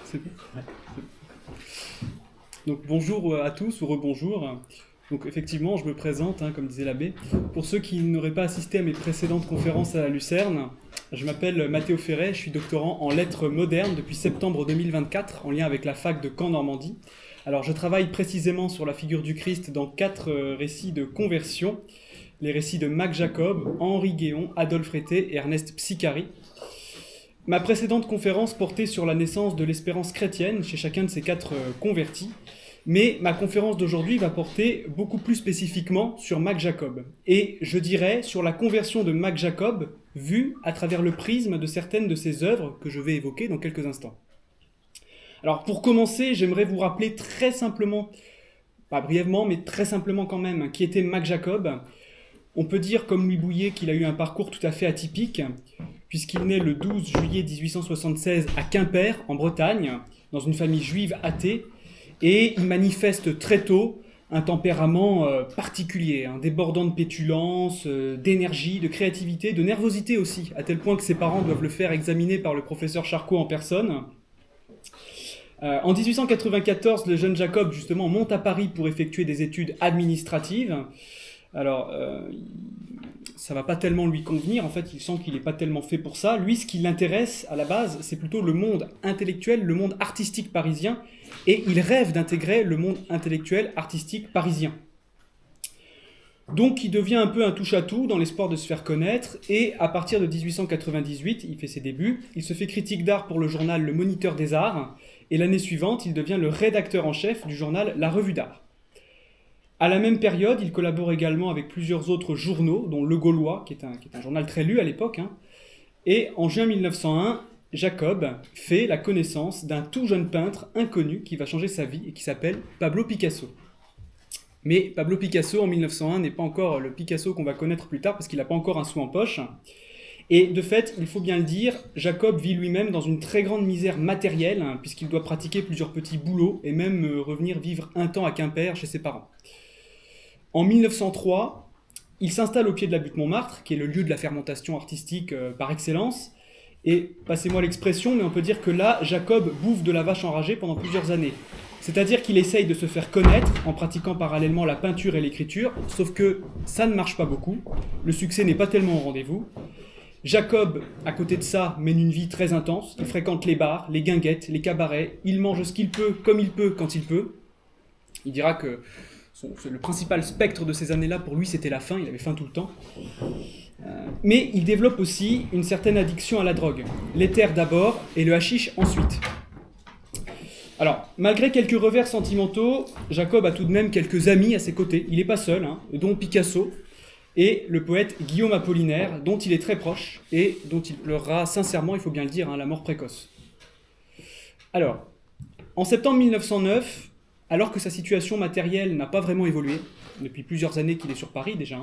C'est bon. Ouais. Donc bonjour à tous ou rebonjour. Donc effectivement, je me présente, comme disait l'abbé. Pour ceux qui n'auraient pas assisté à mes précédentes conférences à la Lucerne, je m'appelle Mathéo Ferret, je suis doctorant en lettres modernes depuis septembre 2024 en lien avec la fac de Caen-Normandie. Alors je travaille précisément sur la figure du Christ dans 4 récits de conversion, les récits de Mac Jacob, Henri Guéon, Adolphe Rété et Ernest Psicari. Ma précédente conférence portait sur la naissance de l'espérance chrétienne chez chacun de ces 4 convertis, mais ma conférence d'aujourd'hui va porter beaucoup plus spécifiquement sur Mac Jacob, et je dirais sur la conversion de Mac Jacob vue à travers le prisme de certaines de ses œuvres que je vais évoquer dans quelques instants. Alors pour commencer, j'aimerais vous rappeler très simplement, pas brièvement, mais très simplement quand même, qui était Mac Jacob. On peut dire, comme Louis Bouillet, qu'il a eu un parcours tout à fait atypique, puisqu'il naît le 12 juillet 1876 à Quimper, en Bretagne, dans une famille juive athée, et il manifeste très tôt un tempérament particulier, débordant de pétulance, d'énergie, de créativité, de nervosité aussi, à tel point que ses parents doivent le faire examiner par le professeur Charcot en personne. En 1894, le jeune Jacob, justement, monte à Paris pour effectuer des études administratives. Alors, ça va pas tellement lui convenir, en fait, il sent qu'il n'est pas tellement fait pour ça. Lui, ce qui l'intéresse, à la base, c'est plutôt le monde intellectuel, le monde artistique parisien, et il rêve d'intégrer le monde intellectuel, artistique parisien. Donc, il devient un peu un touche-à-tout dans l'espoir de se faire connaître, et à partir de 1898, il fait ses débuts, il se fait critique d'art pour le journal Le Moniteur des Arts, et l'année suivante, il devient le rédacteur en chef du journal La Revue d'Art. À la même période, il collabore également avec plusieurs autres journaux, dont Le Gaulois, qui est un journal très lu à l'époque. Et en juin 1901, Jacob fait la connaissance d'un tout jeune peintre inconnu qui va changer sa vie et qui s'appelle Pablo Picasso. Mais Pablo Picasso, en 1901, n'est pas encore le Picasso qu'on va connaître plus tard, parce qu'il n'a pas encore un sou en poche. Et de fait, il faut bien le dire, Jacob vit lui-même dans une très grande misère matérielle, puisqu'il doit pratiquer plusieurs petits boulots et même revenir vivre un temps à Quimper chez ses parents. En 1903, il s'installe au pied de la butte Montmartre, qui est le lieu de la fermentation artistique par excellence. Et passez-moi l'expression, mais on peut dire que là, Jacob bouffe de la vache enragée pendant plusieurs années. C'est-à-dire qu'il essaye de se faire connaître en pratiquant parallèlement la peinture et l'écriture, sauf que ça ne marche pas beaucoup, le succès n'est pas tellement au rendez-vous. Jacob, à côté de ça, mène une vie très intense, il fréquente les bars, les guinguettes, les cabarets, il mange ce qu'il peut, comme il peut, quand il peut. Il dira que le principal spectre de ces années-là, pour lui, c'était la faim, il avait faim tout le temps. Mais il développe aussi une certaine addiction à la drogue. L'éther d'abord et le hashish ensuite. Alors, malgré quelques revers sentimentaux, Jacob a tout de même quelques amis à ses côtés. Il n'est pas seul, dont Picasso et le poète Guillaume Apollinaire, dont il est très proche et dont il pleurera sincèrement, il faut bien le dire, la mort précoce. Alors, en septembre 1909, alors que sa situation matérielle n'a pas vraiment évolué, depuis plusieurs années qu'il est sur Paris déjà,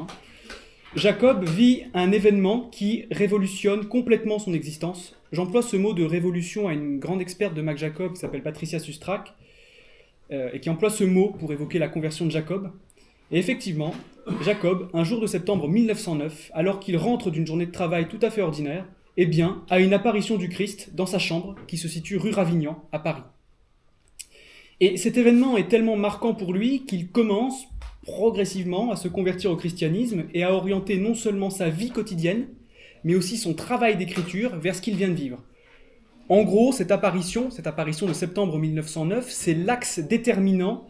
Jacob vit un événement qui révolutionne complètement son existence. J'emploie ce mot de révolution à une grande experte de Mac Jacob qui s'appelle Patricia Sustrac, et qui emploie ce mot pour évoquer la conversion de Jacob. Et effectivement, Jacob, un jour de septembre 1909, alors qu'il rentre d'une journée de travail tout à fait ordinaire, a une apparition du Christ dans sa chambre qui se situe rue Ravignan, à Paris. Et cet événement est tellement marquant pour lui qu'il commence progressivement à se convertir au christianisme et à orienter non seulement sa vie quotidienne, mais aussi son travail d'écriture vers ce qu'il vient de vivre. En gros, cette apparition de septembre 1909, c'est l'axe déterminant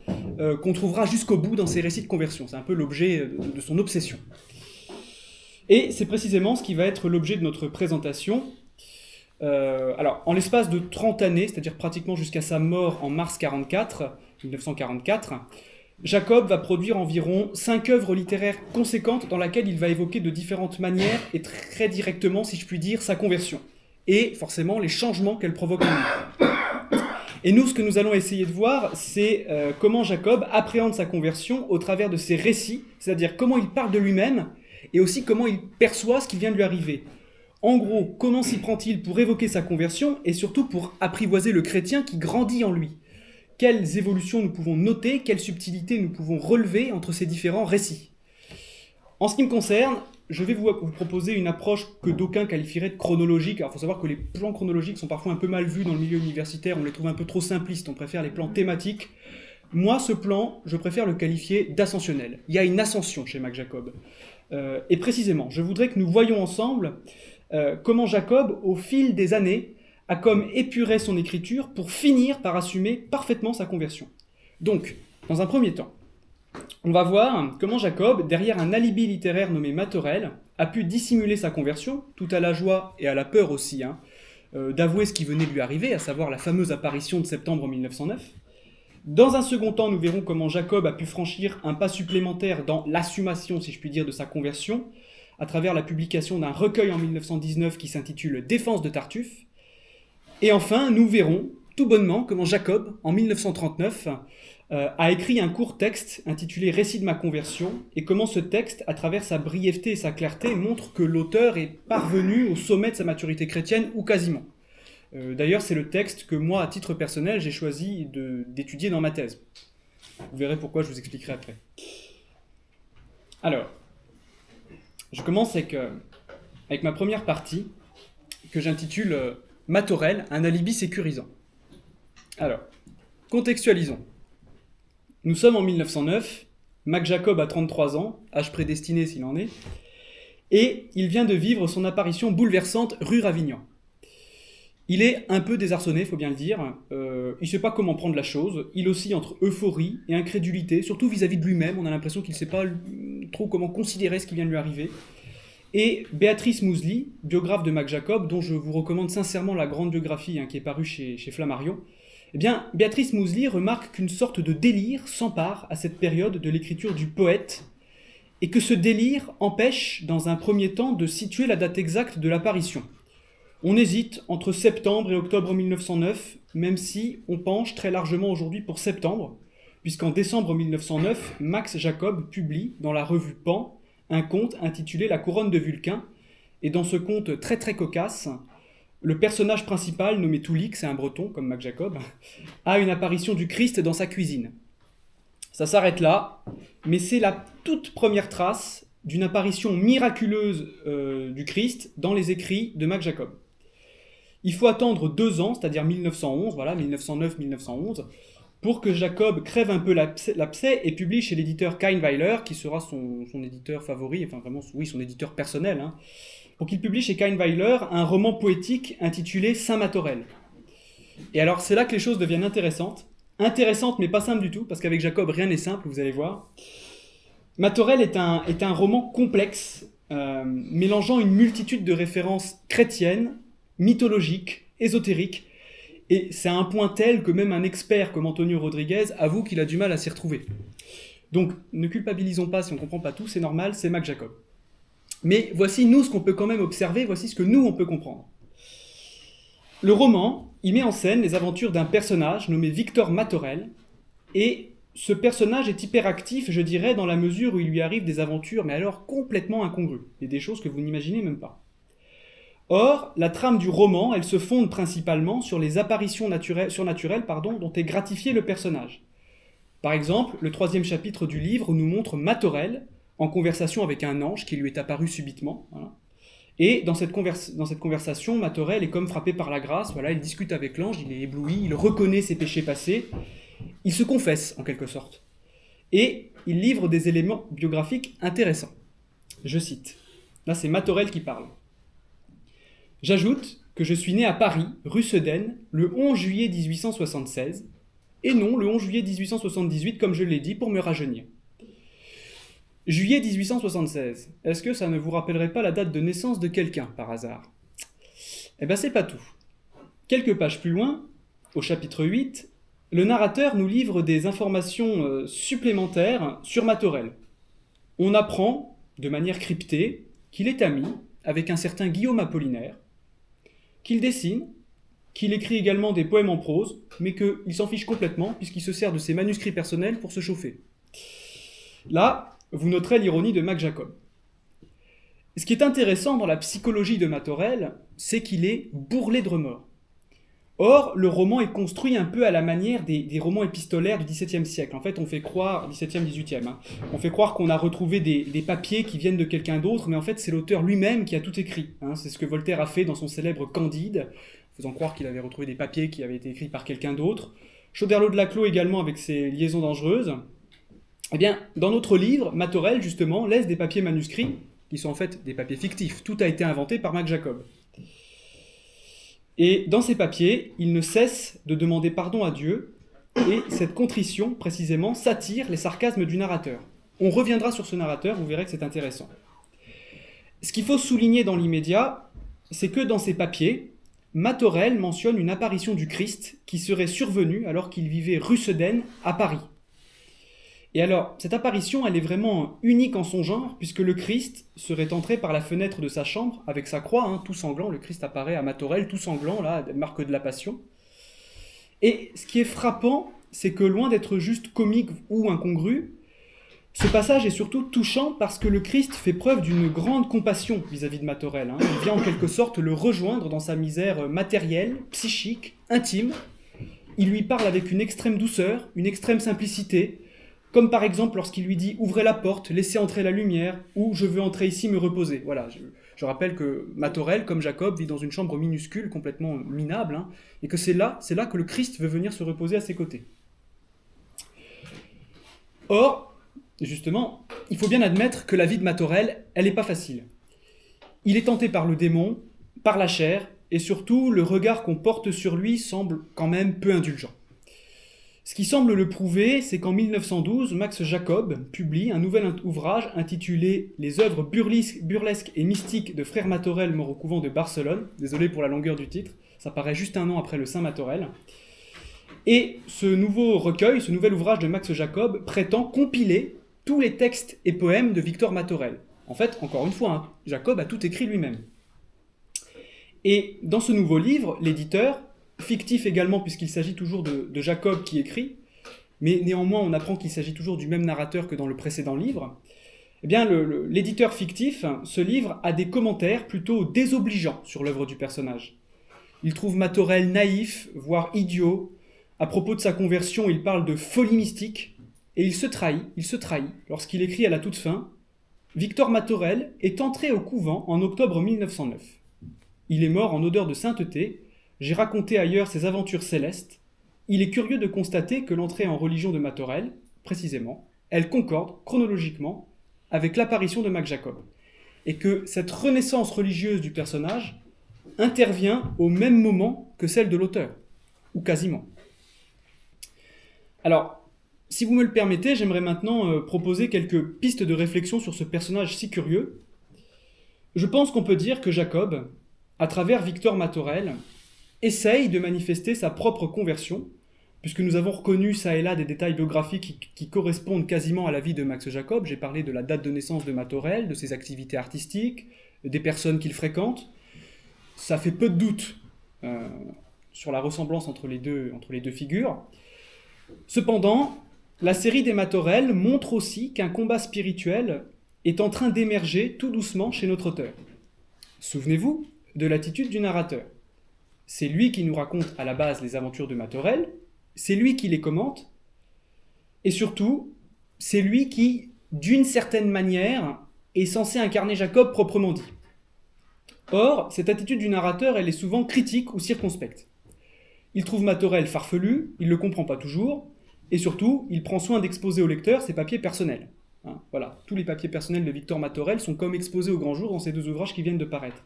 qu'on trouvera jusqu'au bout dans ses récits de conversion. C'est un peu l'objet de son obsession. Et c'est précisément ce qui va être l'objet de notre présentation. Alors, en l'espace de 30 années, c'est-à-dire pratiquement jusqu'à sa mort en mars 1944, Jacob va produire environ 5 œuvres littéraires conséquentes dans lesquelles il va évoquer de différentes manières et très directement, si je puis dire, sa conversion. Et forcément les changements qu'elle provoque en lui. Et nous, ce que nous allons essayer de voir, c'est comment Jacob appréhende sa conversion au travers de ses récits, c'est-à-dire comment il parle de lui-même et aussi comment il perçoit ce qui vient de lui arriver. En gros, comment s'y prend-il pour évoquer sa conversion et surtout pour apprivoiser le chrétien qui grandit en lui ? Quelles évolutions nous pouvons noter, quelles subtilités nous pouvons relever entre ces différents récits ? En ce qui me concerne, je vais vous proposer une approche que d'aucuns qualifieraient de chronologique. Alors, il faut savoir que les plans chronologiques sont parfois un peu mal vus dans le milieu universitaire, on les trouve un peu trop simplistes, on préfère les plans thématiques. Moi, ce plan, je préfère le qualifier d'ascensionnel. Il y a une ascension chez Mac Jacob. Et précisément, je voudrais que nous voyions ensemble comment Jacob, au fil des années, a comme épuré son écriture pour finir par assumer parfaitement sa conversion. Donc, dans un premier temps, on va voir comment Jacob, derrière un alibi littéraire nommé Matorel, a pu dissimuler sa conversion, tout à la joie et à la peur aussi, d'avouer ce qui venait de lui arriver, à savoir la fameuse apparition de septembre 1909. Dans un second temps, nous verrons comment Jacob a pu franchir un pas supplémentaire dans l'assumation, si je puis dire, de sa conversion, à travers la publication d'un recueil en 1919 qui s'intitule « Défense de Tartuffe ». Et enfin, nous verrons tout bonnement comment Jacob, en 1939, a écrit un court texte intitulé « Récit de ma conversion » et comment ce texte, à travers sa brièveté et sa clarté, montre que l'auteur est parvenu au sommet de sa maturité chrétienne, ou quasiment. D'ailleurs, c'est le texte que moi, à titre personnel, j'ai choisi d'étudier dans ma thèse. Vous verrez pourquoi, je vous expliquerai après. Alors, je commence avec ma première partie, que j'intitule « Matorel, un alibi sécurisant ». Alors, contextualisons. Nous sommes en 1909, Mac Jacob a 33 ans, âge prédestiné s'il en est, et il vient de vivre son apparition bouleversante rue Ravignan. Il est un peu désarçonné, il faut bien le dire. Il ne sait pas comment prendre la chose. Il oscille entre euphorie et incrédulité, surtout vis-à-vis de lui-même. On a l'impression qu'il ne sait pas trop comment considérer ce qui vient de lui arriver. Et Béatrice Mouzely, biographe de Mac Jacob, dont je vous recommande sincèrement la grande biographie qui est parue chez Flammarion, eh bien, Béatrice Mouzely remarque qu'une sorte de délire s'empare à cette période de l'écriture du poète, et que ce délire empêche, dans un premier temps, de situer la date exacte de l'apparition. On hésite entre septembre et octobre 1909, même si on penche très largement aujourd'hui pour septembre, puisqu'en décembre 1909, Max Jacob publie dans la revue Pan un conte intitulé La couronne de Vulcain, et dans ce conte très très cocasse, le personnage principal, nommé Toulik, c'est un breton comme Mac Jacob, a une apparition du Christ dans sa cuisine. Ça s'arrête là, mais c'est la toute première trace d'une apparition miraculeuse du Christ dans les écrits de Mac Jacob. Il faut attendre 2 ans, c'est-à-dire 1911, voilà, 1909-1911, pour que Jacob crève un peu l'abcès et publie chez l'éditeur Kahnweiler, qui sera son éditeur favori, enfin vraiment, oui, son éditeur personnel, pour qu'il publie chez Kahnweiler un roman poétique intitulé Saint-Matorel. Et alors, c'est là que les choses deviennent intéressantes mais pas simples du tout, parce qu'avec Jacob, rien n'est simple, vous allez voir. Matorel est un roman complexe, mélangeant une multitude de références chrétiennes, mythologiques, ésotériques, et c'est à un point tel que même un expert comme Antonio Rodriguez avoue qu'il a du mal à s'y retrouver. Donc, ne culpabilisons pas si on ne comprend pas tout, c'est normal, c'est Mac Jacob. Mais voici nous ce qu'on peut quand même observer, voici ce que nous on peut comprendre. Le roman, il met en scène les aventures d'un personnage nommé Victor Matorel, et ce personnage est hyperactif, je dirais, dans la mesure où il lui arrive des aventures, mais alors complètement incongrues, et des choses que vous n'imaginez même pas. Or, la trame du roman, elle se fonde principalement sur les apparitions surnaturelles dont est gratifié le personnage. Par exemple, le 3e chapitre du livre nous montre Matorel en conversation avec un ange qui lui est apparu subitement. Voilà. Et dans cette conversation, Matorel est comme frappé par la grâce, voilà, il discute avec l'ange, il est ébloui, il reconnaît ses péchés passés, il se confesse en quelque sorte. Et il livre des éléments biographiques intéressants. Je cite. Là, c'est Matorel qui parle. J'ajoute que je suis né à Paris, rue Sedaine, le 11 juillet 1876, et non le 11 juillet 1878, comme je l'ai dit, pour me rajeunir. Juillet 1876, est-ce que ça ne vous rappellerait pas la date de naissance de quelqu'un, par hasard ? Eh bien, c'est pas tout. Quelques pages plus loin, au chapitre 8, le narrateur nous livre des informations supplémentaires sur Matorel. On apprend, de manière cryptée, qu'il est ami avec un certain Guillaume Apollinaire, qu'il dessine, qu'il écrit également des poèmes en prose, mais qu'il s'en fiche complètement puisqu'il se sert de ses manuscrits personnels pour se chauffer. Là, vous noterez l'ironie de Mac Jacob. Ce qui est intéressant dans la psychologie de Matorel, c'est qu'il est bourrelé de remords. Or, le roman est construit un peu à la manière des romans épistolaires du XVIIe siècle. En fait, on fait croire, XVIIe, XVIIIe, hein, on fait croire qu'on a retrouvé des papiers qui viennent de quelqu'un d'autre, mais en fait, c'est l'auteur lui-même qui a tout écrit. Hein. C'est ce que Voltaire a fait dans son célèbre Candide, faisant croire qu'il avait retrouvé des papiers qui avaient été écrits par quelqu'un d'autre. Choderlos de Laclos également avec ses liaisons dangereuses. Eh bien, dans notre livre, Matorel, justement, laisse des papiers manuscrits, qui sont en fait des papiers fictifs. Tout a été inventé par Mac Jacob. Et dans ces papiers, il ne cesse de demander pardon à Dieu, et cette contrition, précisément, s'attire les sarcasmes du narrateur. On reviendra sur ce narrateur, vous verrez que c'est intéressant. Ce qu'il faut souligner dans l'immédiat, c'est que dans ces papiers, Matorel mentionne une apparition du Christ qui serait survenue alors qu'il vivait rue Sedaine à Paris. Et alors, cette apparition, elle est vraiment unique en son genre, puisque le Christ serait entré par la fenêtre de sa chambre, avec sa croix, hein, tout sanglant. Le Christ apparaît à Matorel, tout sanglant, là, marque de la passion. Et ce qui est frappant, c'est que loin d'être juste comique ou incongru, ce passage est surtout touchant parce que le Christ fait preuve d'une grande compassion vis-à-vis de Matorel. Hein. Il vient en quelque sorte le rejoindre dans sa misère matérielle, psychique, intime. Il lui parle avec une extrême douceur, une extrême simplicité, comme par exemple lorsqu'il lui dit « Ouvrez la porte, laissez entrer la lumière » ou « Je veux entrer ici me reposer ». Voilà, je rappelle que Matorel, comme Jacob, vit dans une chambre minuscule, complètement minable, hein, et que c'est là que le Christ veut venir se reposer à ses côtés. Or, justement, il faut bien admettre que la vie de Matorel, elle n'est pas facile. Il est tenté par le démon, par la chair, et surtout, le regard qu'on porte sur lui semble quand même peu indulgent. Ce qui semble le prouver, c'est qu'en 1912, Max Jacob publie un nouvel ouvrage intitulé « Les œuvres burlesques et mystiques de frère Matorel mort au couvent de Barcelone ». Désolé pour la longueur du titre, ça paraît juste un an après le Saint Matorel. Et ce nouveau recueil, ce nouvel ouvrage de Max Jacob, prétend compiler tous les textes et poèmes de Victor Matorel. En fait, encore une fois, hein, Jacob a tout écrit lui-même. Et dans ce nouveau livre, l'éditeur, fictif également puisqu'il s'agit toujours de Jacob qui écrit, mais néanmoins on apprend qu'il s'agit toujours du même narrateur que dans le précédent livre, eh bien l'éditeur fictif se livre à des commentaires plutôt désobligeants sur l'œuvre du personnage. Il trouve Matorel naïf, voire idiot. À propos de sa conversion, il parle de folie mystique, et il se trahit lorsqu'il écrit à la toute fin « Victor Matorel est entré au couvent en octobre 1909. Il est mort en odeur de sainteté. J'ai raconté ailleurs ses aventures célestes. Il est curieux de constater que l'entrée en religion de Matorel, précisément, elle concorde chronologiquement avec l'apparition de Mac Jacob. Et que cette renaissance religieuse du personnage intervient au même moment que celle de l'auteur, ou quasiment. Alors, si vous me le permettez, j'aimerais maintenant proposer quelques pistes de réflexion sur ce personnage si curieux. Je pense qu'on peut dire que Jacob, à travers Victor Matorel, essaye de manifester sa propre conversion, puisque nous avons reconnu ça et là des détails biographiques qui correspondent quasiment à la vie de Max Jacob. J'ai parlé de la date de naissance de Matorel, de ses activités artistiques, des personnes qu'il fréquente. Ça fait peu de doute sur la ressemblance entre les deux figures. Cependant, la série des Matorel montre aussi qu'un combat spirituel est en train d'émerger tout doucement chez notre auteur. Souvenez-vous de l'attitude du narrateur. C'est lui qui nous raconte à la base les aventures de Matorel, c'est lui qui les commente, et surtout, c'est lui qui, d'une certaine manière, est censé incarner Jacob proprement dit. Or, cette attitude du narrateur, elle est souvent critique ou circonspecte. Il trouve Matorel farfelu, il ne le comprend pas toujours, et surtout, il prend soin d'exposer au lecteur ses papiers personnels. Hein, voilà, tous les papiers personnels de Victor Matorel sont comme exposés au grand jour dans ces deux ouvrages qui viennent de paraître.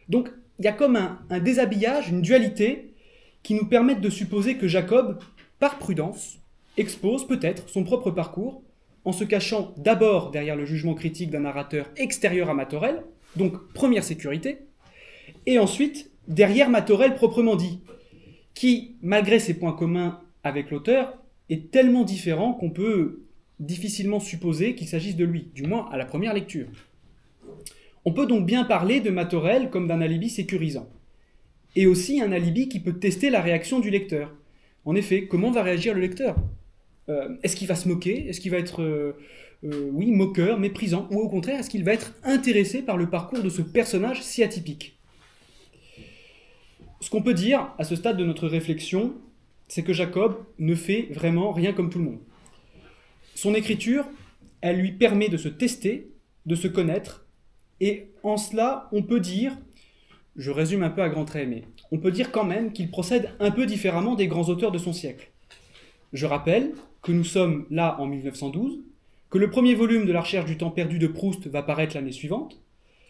Donc, il y a comme un déshabillage, une dualité, qui nous permettent de supposer que Jacob, par prudence, expose peut-être son propre parcours, en se cachant d'abord derrière le jugement critique d'un narrateur extérieur à Matorel, donc première sécurité, et ensuite derrière Matorel proprement dit, qui, malgré ses points communs avec l'auteur, est tellement différent qu'on peut difficilement supposer qu'il s'agisse de lui, du moins à la première lecture. On peut donc bien parler de Matorel comme d'un alibi sécurisant, et aussi un alibi qui peut tester la réaction du lecteur. En effet, comment va réagir le lecteur ? Est-ce qu'il va se moquer ? Est-ce qu'il va être, moqueur, méprisant ? Ou au contraire, est-ce qu'il va être intéressé par le parcours de ce personnage si atypique ? Ce qu'on peut dire à ce stade de notre réflexion, c'est que Jacob ne fait vraiment rien comme tout le monde. Son écriture, elle lui permet de se tester, de se connaître, et en cela, on peut dire, je résume un peu à grands traits, mais on peut dire quand même qu'il procède un peu différemment des grands auteurs de son siècle. Je rappelle que nous sommes là en 1912, que le premier volume de La Recherche du temps perdu de Proust va paraître l'année suivante,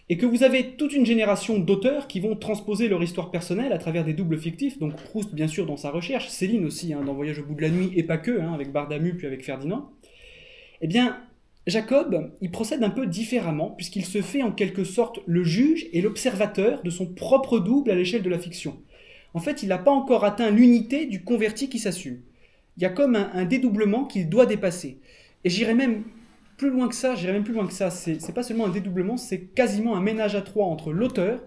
et que vous avez toute une génération d'auteurs qui vont transposer leur histoire personnelle à travers des doubles fictifs, donc Proust bien sûr dans sa recherche, Céline aussi dans Voyage au bout de la nuit, et pas que, avec Bardamu puis avec Ferdinand. Eh bien, Jacob, il procède un peu différemment, puisqu'il se fait en quelque sorte le juge et l'observateur de son propre double à l'échelle de la fiction. En fait, il n'a pas encore atteint l'unité du converti qui s'assume. Il y a comme un dédoublement qu'il doit dépasser. Et j'irais même plus loin que ça, c'est pas seulement un dédoublement, c'est quasiment un ménage à trois entre l'auteur,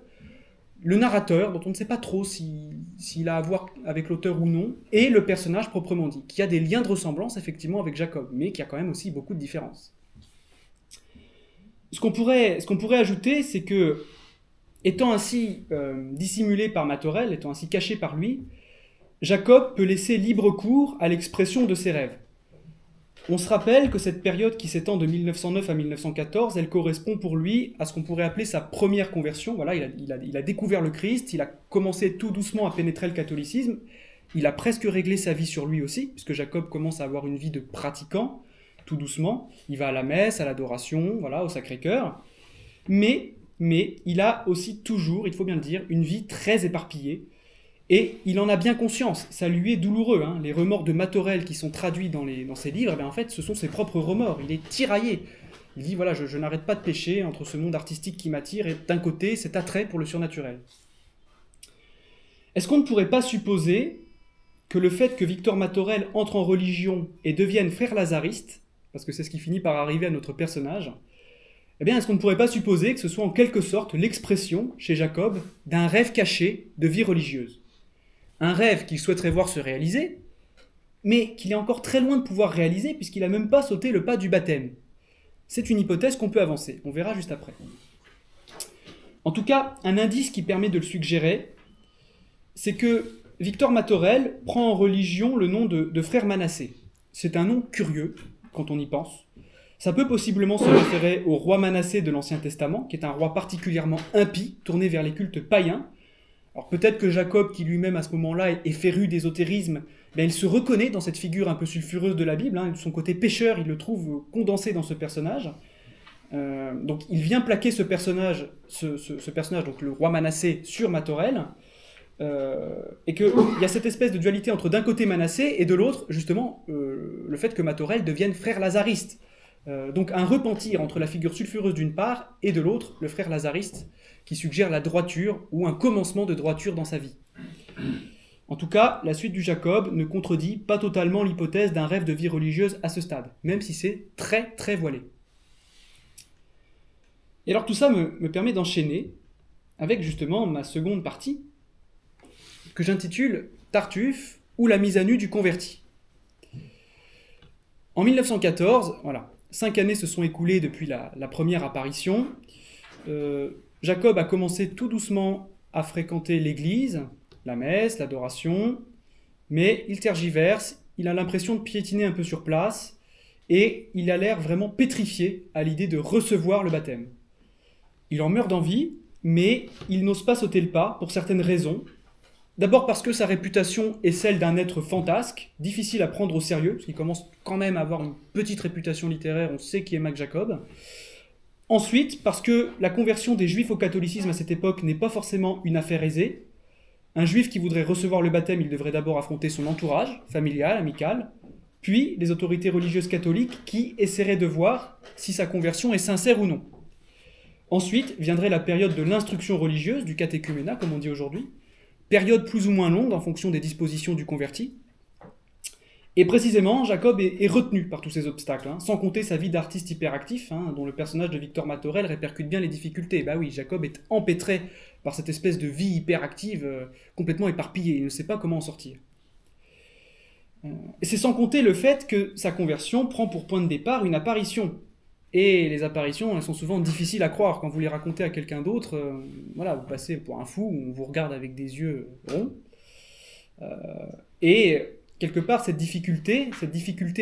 le narrateur, dont on ne sait pas trop s'il a à voir avec l'auteur ou non, et le personnage proprement dit, qui a des liens de ressemblance effectivement avec Jacob, mais qui a quand même aussi beaucoup de différences. Ce qu'on pourrait ajouter, c'est que, étant ainsi dissimulé par Matorel, étant ainsi caché par lui, Jacob peut laisser libre cours à l'expression de ses rêves. On se rappelle que cette période qui s'étend de 1909 à 1914, elle correspond pour lui à ce qu'on pourrait appeler sa première conversion. Voilà, il a découvert le Christ, il a commencé tout doucement à pénétrer le catholicisme, il a presque réglé sa vie sur lui aussi, puisque Jacob commence à avoir une vie de pratiquant, tout doucement. Il va à la messe, à l'adoration, voilà, au Sacré-Cœur. Mais il a aussi toujours, il faut bien le dire, une vie très éparpillée. Et il en a bien conscience, ça lui est douloureux. Les remords de Matorel qui sont traduits dans ses livres, en fait, ce sont ses propres remords. Il est tiraillé. Il dit, voilà, je n'arrête pas de pécher entre ce monde artistique qui m'attire et d'un côté, cet attrait pour le surnaturel. Est-ce qu'on ne pourrait pas supposer que le fait que Victor Matorel entre en religion et devienne frère lazariste, parce que c'est ce qui finit par arriver à notre personnage, eh bien, est-ce qu'on ne pourrait pas supposer que ce soit en quelque sorte l'expression, chez Jacob, d'un rêve caché de vie religieuse ? Un rêve qu'il souhaiterait voir se réaliser, mais qu'il est encore très loin de pouvoir réaliser puisqu'il n'a même pas sauté le pas du baptême. C'est une hypothèse qu'on peut avancer, on verra juste après. En tout cas, un indice qui permet de le suggérer, c'est que Victor Matorel prend en religion le nom de frère Manassé. C'est un nom curieux, quand on y pense. Ça peut possiblement se référer au roi Manassé de l'Ancien Testament, qui est un roi particulièrement impie, tourné vers les cultes païens. Alors peut-être que Jacob, qui lui-même à ce moment-là est féru d'ésotérisme, il se reconnaît dans cette figure un peu sulfureuse de la Bible, son côté pécheur, il le trouve condensé dans ce personnage. Donc il vient plaquer ce personnage, donc le roi Manassé, sur Matorel, et qu'il y a cette espèce de dualité entre d'un côté Manassé et de l'autre, justement, le fait que Matorel devienne frère lazariste. Donc un repentir entre la figure sulfureuse d'une part et de l'autre, le frère lazariste, qui suggère la droiture ou un commencement de droiture dans sa vie. En tout cas, la suite du Jacob ne contredit pas totalement l'hypothèse d'un rêve de vie religieuse à ce stade, même si c'est très très voilé. Et alors tout ça me permet d'enchaîner avec justement ma seconde partie, que j'intitule « Tartuffe ou la mise à nu du converti ». En 1914, voilà, 5 années se sont écoulées depuis la première apparition. Jacob a commencé tout doucement à fréquenter l'église, la messe, l'adoration, mais il tergiverse, il a l'impression de piétiner un peu sur place, et il a l'air vraiment pétrifié à l'idée de recevoir le baptême. Il en meurt d'envie, mais il n'ose pas sauter le pas pour certaines raisons. D'abord parce que sa réputation est celle d'un être fantasque, difficile à prendre au sérieux, parce qu'il commence quand même à avoir une petite réputation littéraire, on sait qui est Mac Jacob. Ensuite, parce que la conversion des Juifs au catholicisme à cette époque n'est pas forcément une affaire aisée. Un Juif qui voudrait recevoir le baptême, il devrait d'abord affronter son entourage, familial, amical, puis les autorités religieuses catholiques qui essaieraient de voir si sa conversion est sincère ou non. Ensuite viendrait la période de l'instruction religieuse, du catéchuménat, comme on dit aujourd'hui, période plus ou moins longue en fonction des dispositions du converti. Et précisément, Jacob est retenu par tous ces obstacles, sans compter sa vie d'artiste hyperactif, dont le personnage de Victor Matorel répercute bien les difficultés. Bah oui, Jacob est empêtré par cette espèce de vie hyperactive complètement éparpillée, il ne sait pas comment en sortir. Et c'est sans compter le fait que sa conversion prend pour point de départ une apparition. Et les apparitions, elles sont souvent difficiles à croire. Quand vous les racontez à quelqu'un d'autre, voilà, vous passez pour un fou, on vous regarde avec des yeux ronds. Et quelque part, cette difficulté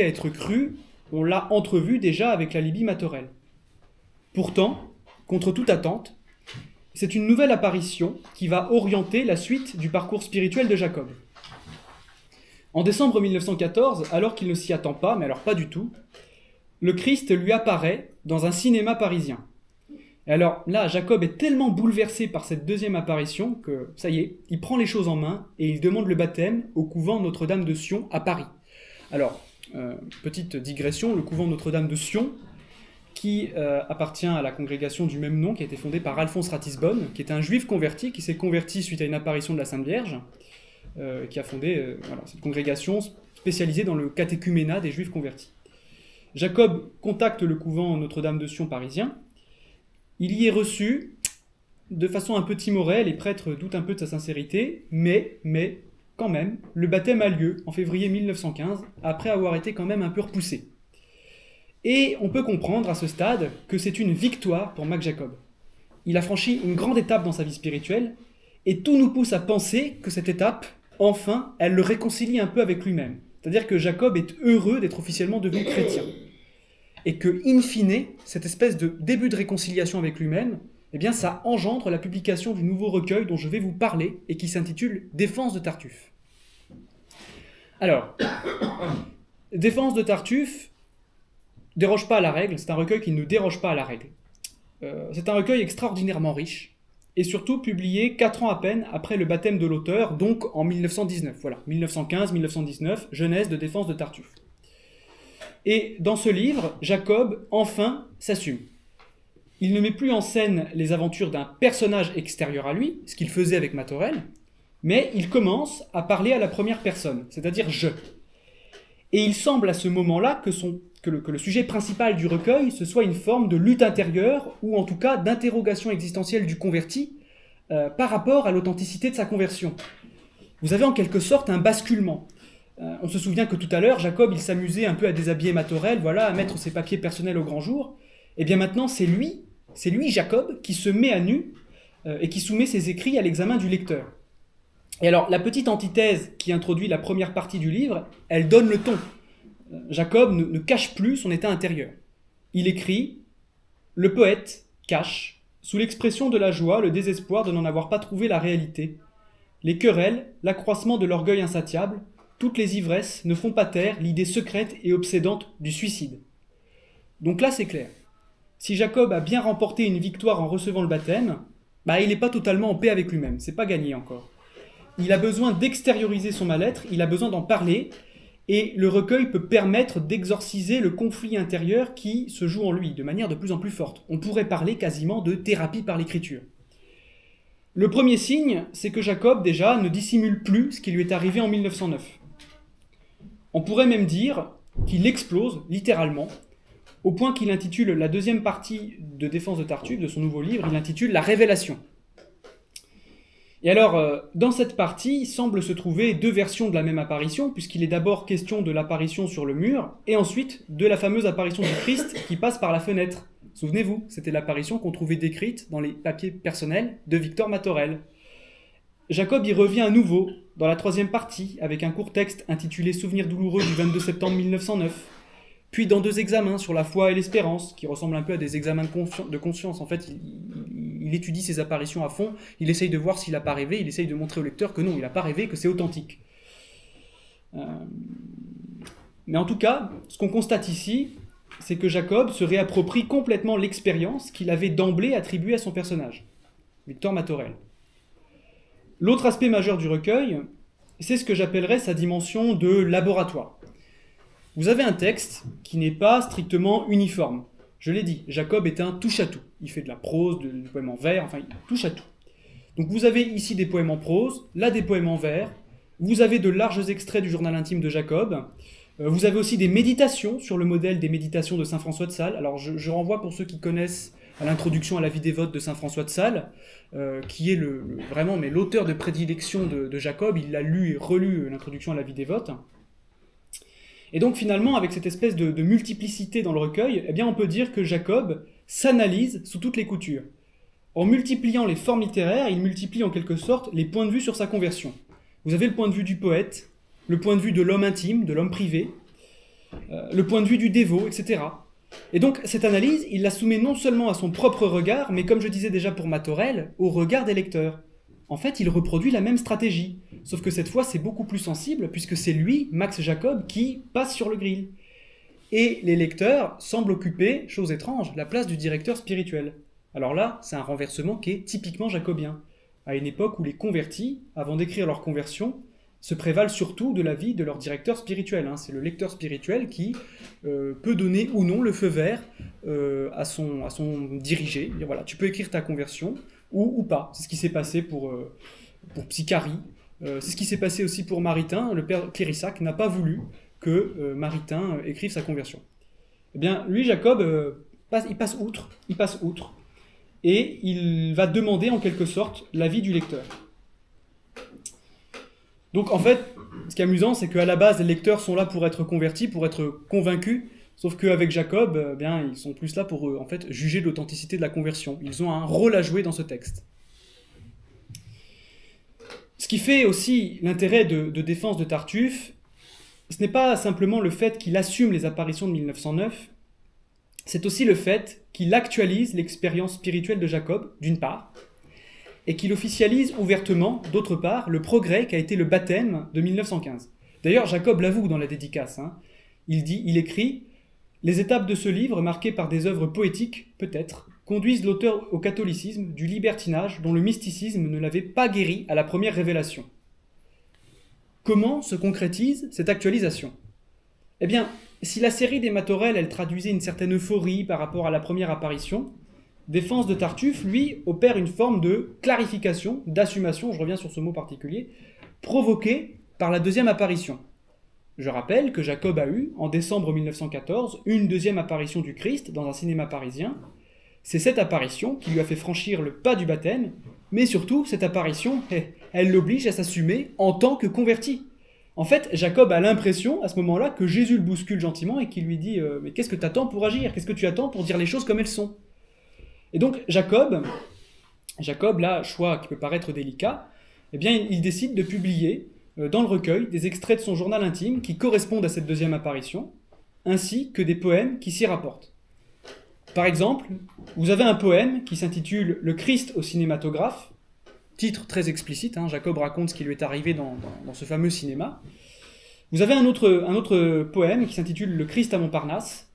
à être crue, on l'a entrevue déjà avec la Libye Matorel. Pourtant, contre toute attente, c'est une nouvelle apparition qui va orienter la suite du parcours spirituel de Jacob. En décembre 1914, alors qu'il ne s'y attend pas, mais alors pas du tout, le Christ lui apparaît dans un cinéma parisien. Et alors là, Jacob est tellement bouleversé par cette deuxième apparition que, ça y est, il prend les choses en main et il demande le baptême au couvent Notre-Dame de Sion à Paris. Alors, petite digression, le couvent Notre-Dame de Sion, qui appartient à la congrégation du même nom, qui a été fondée par Alphonse Ratisbonne, qui est un juif converti, qui s'est converti suite à une apparition de la Sainte Vierge, qui a fondé cette congrégation spécialisée dans le catéchuménat des juifs convertis. Jacob contacte le couvent Notre-Dame de Sion parisien. Il y est reçu de façon un peu timorée, les prêtres doutent un peu de sa sincérité, mais quand même, le baptême a lieu en février 1915, après avoir été quand même un peu repoussé. Et on peut comprendre à ce stade que c'est une victoire pour Mac Jacob. Il a franchi une grande étape dans sa vie spirituelle, et tout nous pousse à penser que cette étape, enfin, elle le réconcilie un peu avec lui-même. C'est-à-dire que Jacob est heureux d'être officiellement devenu chrétien. Et que, in fine, cette espèce de début de réconciliation avec lui-même, eh bien, ça engendre la publication du nouveau recueil dont je vais vous parler et qui s'intitule « Défense de Tartuffe ». Alors, Défense de Tartuffe déroge pas à la règle, c'est un recueil qui ne déroge pas à la règle. C'est un recueil extraordinairement riche, et surtout publié 4 ans à peine après le baptême de l'auteur, donc en 1919. Voilà, 1915-1919, Genèse de Défense de Tartuffe. Et dans ce livre, Jacob, enfin, s'assume. Il ne met plus en scène les aventures d'un personnage extérieur à lui, ce qu'il faisait avec Matorel, mais il commence à parler à la première personne, c'est-à-dire « je ». Et il semble à ce moment-là que le sujet principal du recueil, ce soit une forme de lutte intérieure, ou en tout cas d'interrogation existentielle du converti, par rapport à l'authenticité de sa conversion. Vous avez en quelque sorte un basculement. On se souvient que tout à l'heure, Jacob, il s'amusait un peu à déshabiller Matorel, voilà, à mettre ses papiers personnels au grand jour. Et bien maintenant, c'est lui, Jacob, qui se met à nu et qui soumet ses écrits à l'examen du lecteur. Et alors, la petite antithèse qui introduit la première partie du livre, elle donne le ton. Jacob ne cache plus son état intérieur. Il écrit « Le poète cache, sous l'expression de la joie, le désespoir de n'en avoir pas trouvé la réalité. Les querelles, l'accroissement de l'orgueil insatiable, toutes les ivresses ne font pas taire l'idée secrète et obsédante du suicide. » Donc là, c'est clair. Si Jacob a bien remporté une victoire en recevant le baptême, il n'est pas totalement en paix avec lui-même, c'est pas gagné encore. Il a besoin d'extérioriser son mal-être, il a besoin d'en parler, et le recueil peut permettre d'exorciser le conflit intérieur qui se joue en lui de manière de plus en plus forte. On pourrait parler quasiment de thérapie par l'écriture. Le premier signe, c'est que Jacob, déjà, ne dissimule plus ce qui lui est arrivé en 1909. On pourrait même dire qu'il explose, littéralement, au point qu'il intitule la deuxième partie de Défense de Tartuffe, de son nouveau livre, il l'intitule « La Révélation ». Et alors, dans cette partie, semble se trouver 2 versions de la même apparition, puisqu'il est d'abord question de l'apparition sur le mur, et ensuite de la fameuse apparition du Christ qui passe par la fenêtre. Souvenez-vous, c'était l'apparition qu'on trouvait décrite dans les papiers personnels de Victor Matorel. Jacob y revient à nouveau, dans la 3e partie, avec un court texte intitulé « Souvenirs douloureux du 22 septembre 1909 », puis dans 2 examens sur la foi et l'espérance, qui ressemblent un peu à des examens de conscience. En fait, il étudie ses apparitions à fond, il essaye de voir s'il n'a pas rêvé, il essaye de montrer au lecteur que non, il n'a pas rêvé, que c'est authentique. Mais en tout cas, ce qu'on constate ici, c'est que Jacob se réapproprie complètement l'expérience qu'il avait d'emblée attribuée à son personnage, Victor Matorel. L'autre aspect majeur du recueil, c'est ce que j'appellerais sa dimension de laboratoire. Vous avez un texte qui n'est pas strictement uniforme. Je l'ai dit, Jacob est un touche-à-tout. Il fait de la prose, du poème en vers, enfin, il touche à tout. Donc vous avez ici des poèmes en prose, là des poèmes en vers, vous avez de larges extraits du journal intime de Jacob, vous avez aussi des méditations sur le modèle des méditations de saint François de Sales. Alors je renvoie pour ceux qui connaissent à l'introduction à la vie dévote de saint François de Sales, qui est vraiment l'auteur de prédilection de Jacob. Il a lu et relu l'introduction à la vie dévote. Et donc finalement, avec cette espèce de multiplicité dans le recueil, eh bien on peut dire que Jacob s'analyse sous toutes les coutures. En multipliant les formes littéraires, il multiplie en quelque sorte les points de vue sur sa conversion. Vous avez le point de vue du poète, le point de vue de l'homme intime, de l'homme privé, le point de vue du dévot, etc. Et donc cette analyse, il la soumet non seulement à son propre regard, mais comme je disais déjà pour Matorel, au regard des lecteurs. En fait, il reproduit la même stratégie, sauf que cette fois c'est beaucoup plus sensible, puisque c'est lui, Max Jacob, qui passe sur le grill. Et les lecteurs semblent occuper, chose étrange, la place du directeur spirituel. Alors là, c'est un renversement qui est typiquement jacobien, à une époque où les convertis, avant d'écrire leur conversion, se prévalent surtout de l'avis de leur directeur spirituel. C'est le lecteur spirituel qui peut donner ou non le feu vert à son dirigé. Dire, voilà, tu peux écrire ta conversion ou pas. C'est ce qui s'est passé pour Psycharie. C'est ce qui s'est passé aussi pour Maritain. Le père Clérissac n'a pas voulu que Maritain écrive sa conversion. Eh bien, lui, Jacob, il passe outre. Et il va demander en quelque sorte l'avis du lecteur. Donc en fait, ce qui est amusant, c'est qu'à la base, les lecteurs sont là pour être convertis, pour être convaincus, sauf qu'avec Jacob, ils sont plus là pour en fait, juger de l'authenticité de la conversion. Ils ont un rôle à jouer dans ce texte. Ce qui fait aussi l'intérêt de Défense de Tartuffe, ce n'est pas simplement le fait qu'il assume les apparitions de 1909, c'est aussi le fait qu'il actualise l'expérience spirituelle de Jacob, d'une part, et qu'il officialise ouvertement, d'autre part, le progrès qu'a été le baptême de 1915. D'ailleurs, Jacob l'avoue dans la dédicace. Il écrit « Les étapes de ce livre, marquées par des œuvres poétiques, peut-être, conduisent l'auteur au catholicisme, du libertinage dont le mysticisme ne l'avait pas guéri à la première révélation. » Comment se concrétise cette actualisation ? Eh bien, si la série des Matorel, elle traduisait une certaine euphorie par rapport à la première apparition, Défense de Tartuffe, lui, opère une forme de clarification, d'assumation, je reviens sur ce mot particulier, provoquée par la deuxième apparition. Je rappelle que Jacob a eu, en décembre 1914, une deuxième apparition du Christ dans un cinéma parisien. C'est cette apparition qui lui a fait franchir le pas du baptême, mais surtout, cette apparition, elle l'oblige à s'assumer en tant que converti. En fait, Jacob a l'impression, à ce moment-là, que Jésus le bouscule gentiment et qu'il lui dit « Mais qu'est-ce que tu attends pour agir ? Qu'est-ce que tu attends pour dire les choses comme elles sont ?» Et donc Jacob, là, choix qui peut paraître délicat, eh bien il décide de publier dans le recueil des extraits de son journal intime qui correspondent à cette deuxième apparition, ainsi que des poèmes qui s'y rapportent. Par exemple, vous avez un poème qui s'intitule « Le Christ au cinématographe », titre très explicite, Jacob raconte ce qui lui est arrivé dans ce fameux cinéma. Vous avez un autre poème qui s'intitule « Le Christ à Montparnasse »,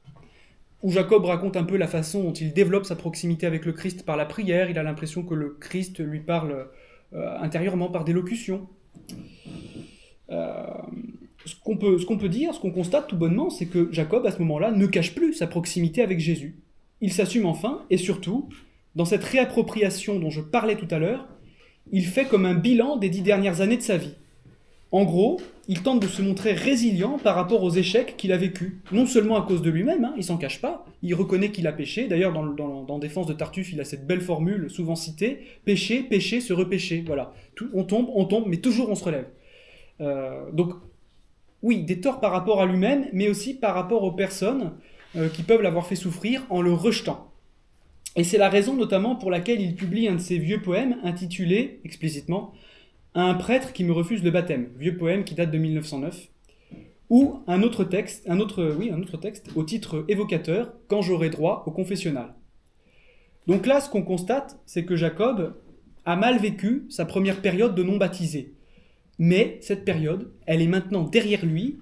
où Jacob raconte un peu la façon dont il développe sa proximité avec le Christ par la prière. Il a l'impression que le Christ lui parle intérieurement par des locutions. Ce qu'on peut dire, ce qu'on constate tout bonnement, c'est que Jacob, à ce moment-là, ne cache plus sa proximité avec Jésus. Il s'assume enfin, et surtout, dans cette réappropriation dont je parlais tout à l'heure, il fait comme un bilan des 10 dernières années de sa vie. En gros, il tente de se montrer résilient par rapport aux échecs qu'il a vécus. Non seulement à cause de lui-même, il s'en cache pas, il reconnaît qu'il a péché. D'ailleurs, dans Défense de Tartuffe, il a cette belle formule souvent citée, pécher, pécher, se repécher. Voilà. On tombe, mais toujours on se relève. Donc, oui, des torts par rapport à lui-même, mais aussi par rapport aux personnes qui peuvent l'avoir fait souffrir en le rejetant. Et c'est la raison notamment pour laquelle il publie un de ses vieux poèmes intitulé, explicitement, « À un prêtre qui me refuse le baptême », vieux poème qui date de 1909, ou un autre texte au titre évocateur, « Quand j'aurai droit au confessionnal ». Donc là, ce qu'on constate, c'est que Jacob a mal vécu sa première période de non-baptisé. Mais cette période, elle est maintenant derrière lui,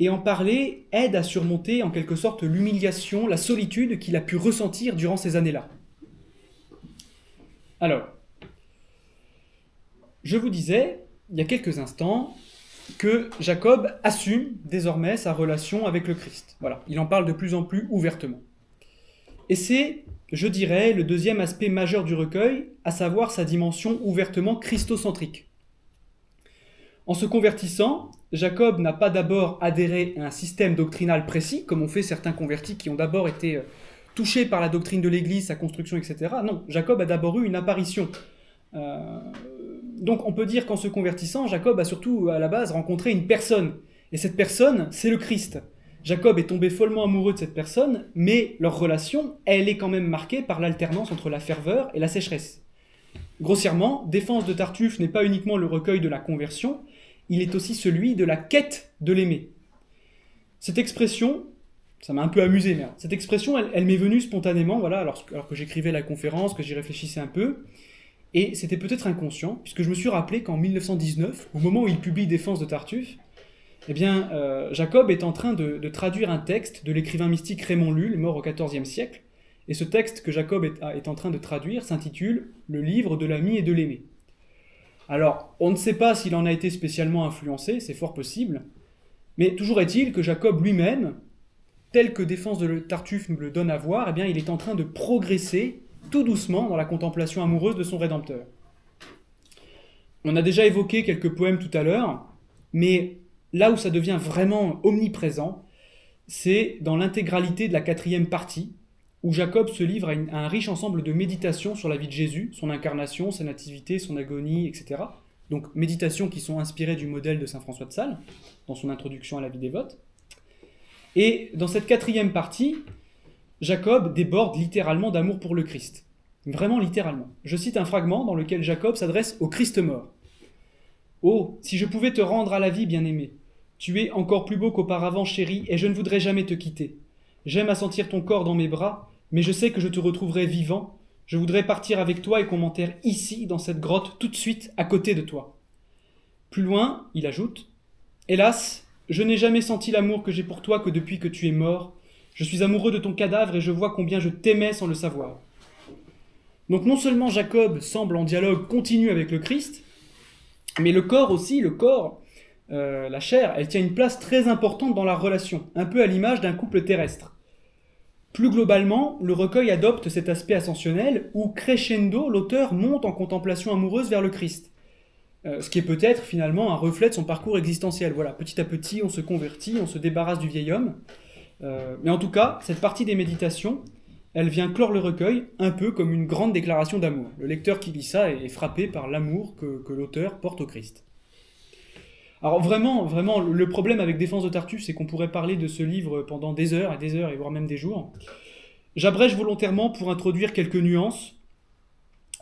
et en parler aide à surmonter en quelque sorte l'humiliation, la solitude qu'il a pu ressentir durant ces années-là. Alors, je vous disais, il y a quelques instants, que Jacob assume désormais sa relation avec le Christ. Voilà, il en parle de plus en plus ouvertement. Et c'est, je dirais, le deuxième aspect majeur du recueil, à savoir sa dimension ouvertement christocentrique. En se convertissant, Jacob n'a pas d'abord adhéré à un système doctrinal précis, comme ont fait certains convertis qui ont d'abord été touchés par la doctrine de l'Église, sa construction, etc. Non, Jacob a d'abord eu une apparition. Donc on peut dire qu'en se convertissant, Jacob a surtout à la base rencontré une personne. Et cette personne, c'est le Christ. Jacob est tombé follement amoureux de cette personne, mais leur relation, elle est quand même marquée par l'alternance entre la ferveur et la sécheresse. Grossièrement, Défense de Tartuffe n'est pas uniquement le recueil de la conversion, il est aussi celui de la quête de l'aimer. Cette expression, ça m'a un peu amusé, mais cette expression, elle m'est venue spontanément, voilà, alors que j'écrivais la conférence, que j'y réfléchissais un peu, et c'était peut-être inconscient, puisque je me suis rappelé qu'en 1919, au moment où il publie Défense de Tartuffe, eh bien, Jacob est en train de traduire un texte de l'écrivain mystique Raymond Lull, mort au XIVe siècle, et ce texte que Jacob est en train de traduire s'intitule « Le livre de l'ami et de l'aimé ». Alors, on ne sait pas s'il en a été spécialement influencé, c'est fort possible, mais toujours est-il que Jacob lui-même, tel que Défense de Tartuffe nous le donne à voir, eh bien, il est en train de progresser tout doucement dans la contemplation amoureuse de son Rédempteur. On a déjà évoqué quelques poèmes tout à l'heure, mais là où ça devient vraiment omniprésent, c'est dans l'intégralité de la 4e partie, où Jacob se livre à un riche ensemble de méditations sur la vie de Jésus, son incarnation, sa nativité, son agonie, etc. Donc méditations qui sont inspirées du modèle de saint François de Sales, dans son introduction à la vie dévote. Et dans cette 4e partie, Jacob déborde littéralement d'amour pour le Christ. Vraiment littéralement. Je cite un fragment dans lequel Jacob s'adresse au Christ mort. « Oh, si je pouvais te rendre à la vie, bien-aimé. Tu es encore plus beau qu'auparavant, chéri, et je ne voudrais jamais te quitter. J'aime à sentir ton corps dans mes bras, mais je sais que je te retrouverai vivant. Je voudrais partir avec toi et qu'on m'enterre ici, dans cette grotte, tout de suite, à côté de toi. » Plus loin, il ajoute « Hélas, je n'ai jamais senti l'amour que j'ai pour toi que depuis que tu es mort. Je suis amoureux de ton cadavre et je vois combien je t'aimais sans le savoir. » Donc non seulement Jacob semble en dialogue continu avec le Christ, mais le corps aussi, la chair, elle tient une place très importante dans la relation, un peu à l'image d'un couple terrestre. Plus globalement, le recueil adopte cet aspect ascensionnel où, crescendo, l'auteur monte en contemplation amoureuse vers le Christ. Ce qui est peut-être finalement un reflet de son parcours existentiel. Voilà, petit à petit, on se convertit, on se débarrasse du vieil homme. Mais en tout cas, cette partie des méditations, elle vient clore le recueil un peu comme une grande déclaration d'amour. Le lecteur qui lit ça est frappé par l'amour que l'auteur porte au Christ. Alors vraiment, le problème avec Défense de Tartuffe, c'est qu'on pourrait parler de ce livre pendant des heures, et voire même des jours. J'abrège volontairement pour introduire quelques nuances.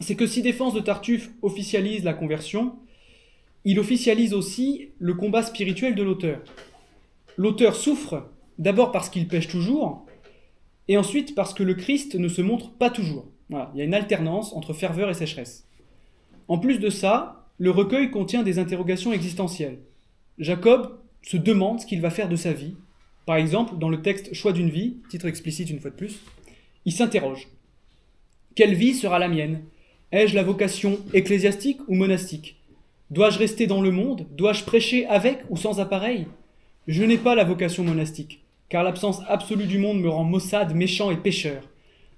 C'est que si Défense de Tartuffe officialise la conversion, il officialise aussi le combat spirituel de l'auteur. L'auteur souffre, d'abord parce qu'il pêche toujours, et ensuite parce que le Christ ne se montre pas toujours. Voilà, il y a une alternance entre ferveur et sécheresse. En plus de ça, le recueil contient des interrogations existentielles. Jacob se demande ce qu'il va faire de sa vie. Par exemple, dans le texte « Choix d'une vie », titre explicite une fois de plus, il s'interroge. Quelle vie sera la mienne ? Ai-je la vocation ecclésiastique ou monastique ? Dois-je rester dans le monde ? Dois-je prêcher avec ou sans appareil ? Je n'ai pas la vocation monastique, car l'absence absolue du monde me rend maussade, méchant et pécheur.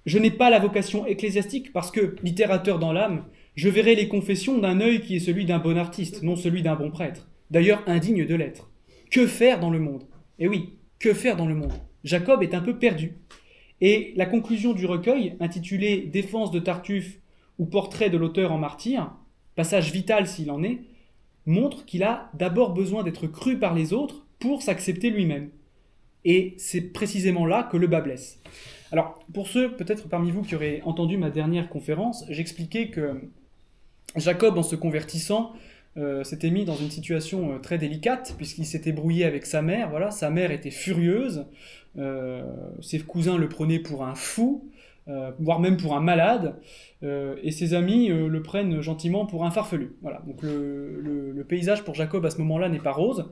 Je n'ai pas la vocation ecclésiastique parce que, littérateur dans l'âme, je verrai les confessions d'un œil qui est celui d'un bon artiste, non celui d'un bon prêtre, d'ailleurs indigne de l'être. Que faire dans le monde ? Eh oui, que faire dans le monde ? Jacob est un peu perdu. Et la conclusion du recueil, intitulée « Défense de Tartuffe » ou « Portrait de l'auteur en martyr », passage vital s'il en est, montre qu'il a d'abord besoin d'être cru par les autres pour s'accepter lui-même. Et c'est précisément là que le bât blesse. Alors, pour ceux peut-être parmi vous qui auraient entendu ma dernière conférence, j'expliquais que Jacob, en se convertissant, s'était mis dans une situation très délicate, puisqu'il s'était brouillé avec sa mère. Voilà, sa mère était furieuse, ses cousins le prenaient pour un fou, voire même pour un malade, et ses amis le prennent gentiment pour un farfelu. Voilà, donc le paysage pour Jacob à ce moment-là n'est pas rose.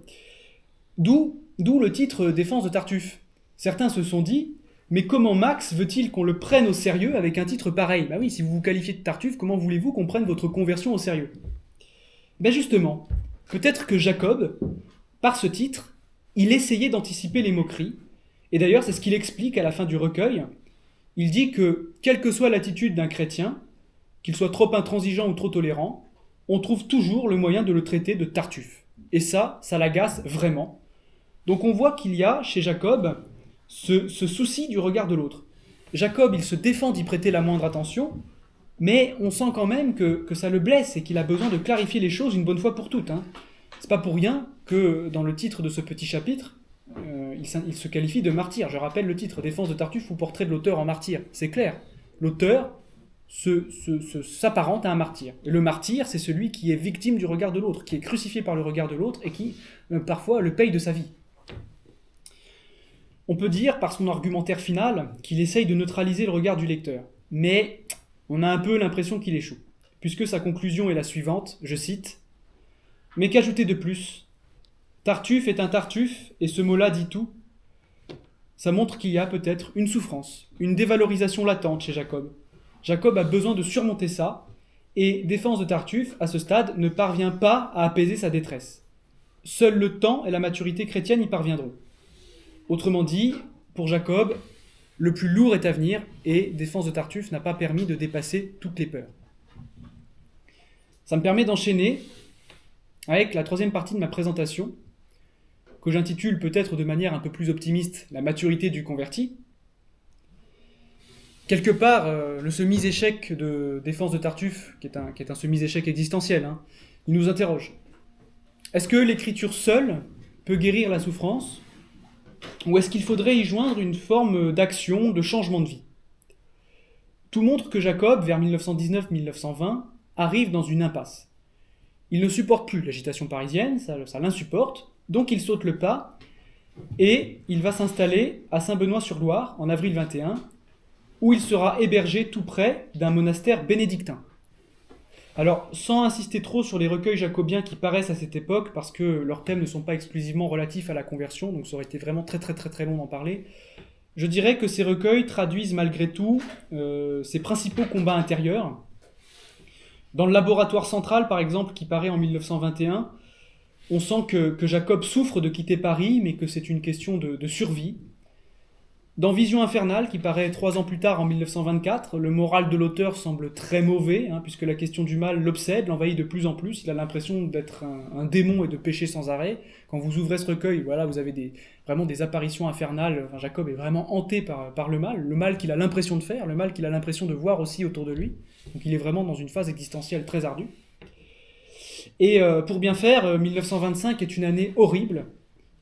D'où le titre « Défense de Tartuffe ». Certains se sont dit « Mais comment Max veut-il qu'on le prenne au sérieux avec un titre pareil ?» Bah oui, si vous vous qualifiez de Tartuffe, comment voulez-vous qu'on prenne votre conversion au sérieux ? Ben justement, peut-être que Jacob, par ce titre, il essayait d'anticiper les moqueries, et d'ailleurs c'est ce qu'il explique à la fin du recueil. Il dit que, quelle que soit l'attitude d'un chrétien, qu'il soit trop intransigeant ou trop tolérant, on trouve toujours le moyen de le traiter de Tartuffe. Et ça l'agace vraiment. Donc on voit qu'il y a, chez Jacob, ce souci du regard de l'autre. Jacob, il se défend d'y prêter la moindre attention, mais on sent quand même que ça le blesse et qu'il a besoin de clarifier les choses une bonne fois pour toutes. C'est pas pour rien que dans le titre de ce petit chapitre, il se qualifie de martyr. Je rappelle le titre, Défense de Tartuffe ou portrait de l'auteur en martyr. C'est clair, l'auteur s'apparente à un martyr. Et le martyr, c'est celui qui est victime du regard de l'autre, qui est crucifié par le regard de l'autre et qui, parfois, le paye de sa vie. On peut dire, par son argumentaire final, qu'il essaye de neutraliser le regard du lecteur. Mais on a un peu l'impression qu'il échoue, puisque sa conclusion est la suivante, je cite « Mais qu'ajouter de plus ? Tartuffe est un Tartuffe, et ce mot-là dit tout. Ça montre qu'il y a peut-être une souffrance, une dévalorisation latente chez Jacob. Jacob a besoin de surmonter ça, et Défense de Tartuffe, à ce stade, ne parvient pas à apaiser sa détresse. Seul le temps et la maturité chrétienne y parviendront. Autrement dit, pour Jacob, le plus lourd est à venir, et Défense de Tartuffe n'a pas permis de dépasser toutes les peurs. » Ça me permet d'enchaîner avec la troisième partie de ma présentation, que j'intitule peut-être de manière un peu plus optimiste « La maturité du converti ». Quelque part, le semi-échec de Défense de Tartuffe, qui est un semi-échec existentiel, il nous interroge. Est-ce que l'écriture seule peut guérir la souffrance ? Ou est-ce qu'il faudrait y joindre une forme d'action, de changement de vie ? Tout montre que Jacob, vers 1919-1920, arrive dans une impasse. Il ne supporte plus l'agitation parisienne, ça l'insupporte, donc il saute le pas, et il va s'installer à Saint-Benoît-sur-Loire, en avril 21, où il sera hébergé tout près d'un monastère bénédictin. Alors, sans insister trop sur les recueils jacobiens qui paraissent à cette époque, parce que leurs thèmes ne sont pas exclusivement relatifs à la conversion, donc ça aurait été vraiment très très très très long d'en parler, je dirais que ces recueils traduisent malgré tout ses principaux combats intérieurs. Dans le laboratoire central, par exemple, qui paraît en 1921, on sent que Jacob souffre de quitter Paris, mais que c'est une question de survie. Dans Vision infernale, qui paraît 3 ans plus tard, en 1924, le moral de l'auteur semble très mauvais, puisque la question du mal l'obsède, l'envahit de plus en plus. Il a l'impression d'être un démon et de pécher sans arrêt. Quand vous ouvrez ce recueil, voilà, vous avez vraiment des apparitions infernales. Enfin, Jacob est vraiment hanté par le mal qu'il a l'impression de faire, le mal qu'il a l'impression de voir aussi autour de lui. Donc il est vraiment dans une phase existentielle très ardue. Et pour bien faire, 1925 est une année horrible.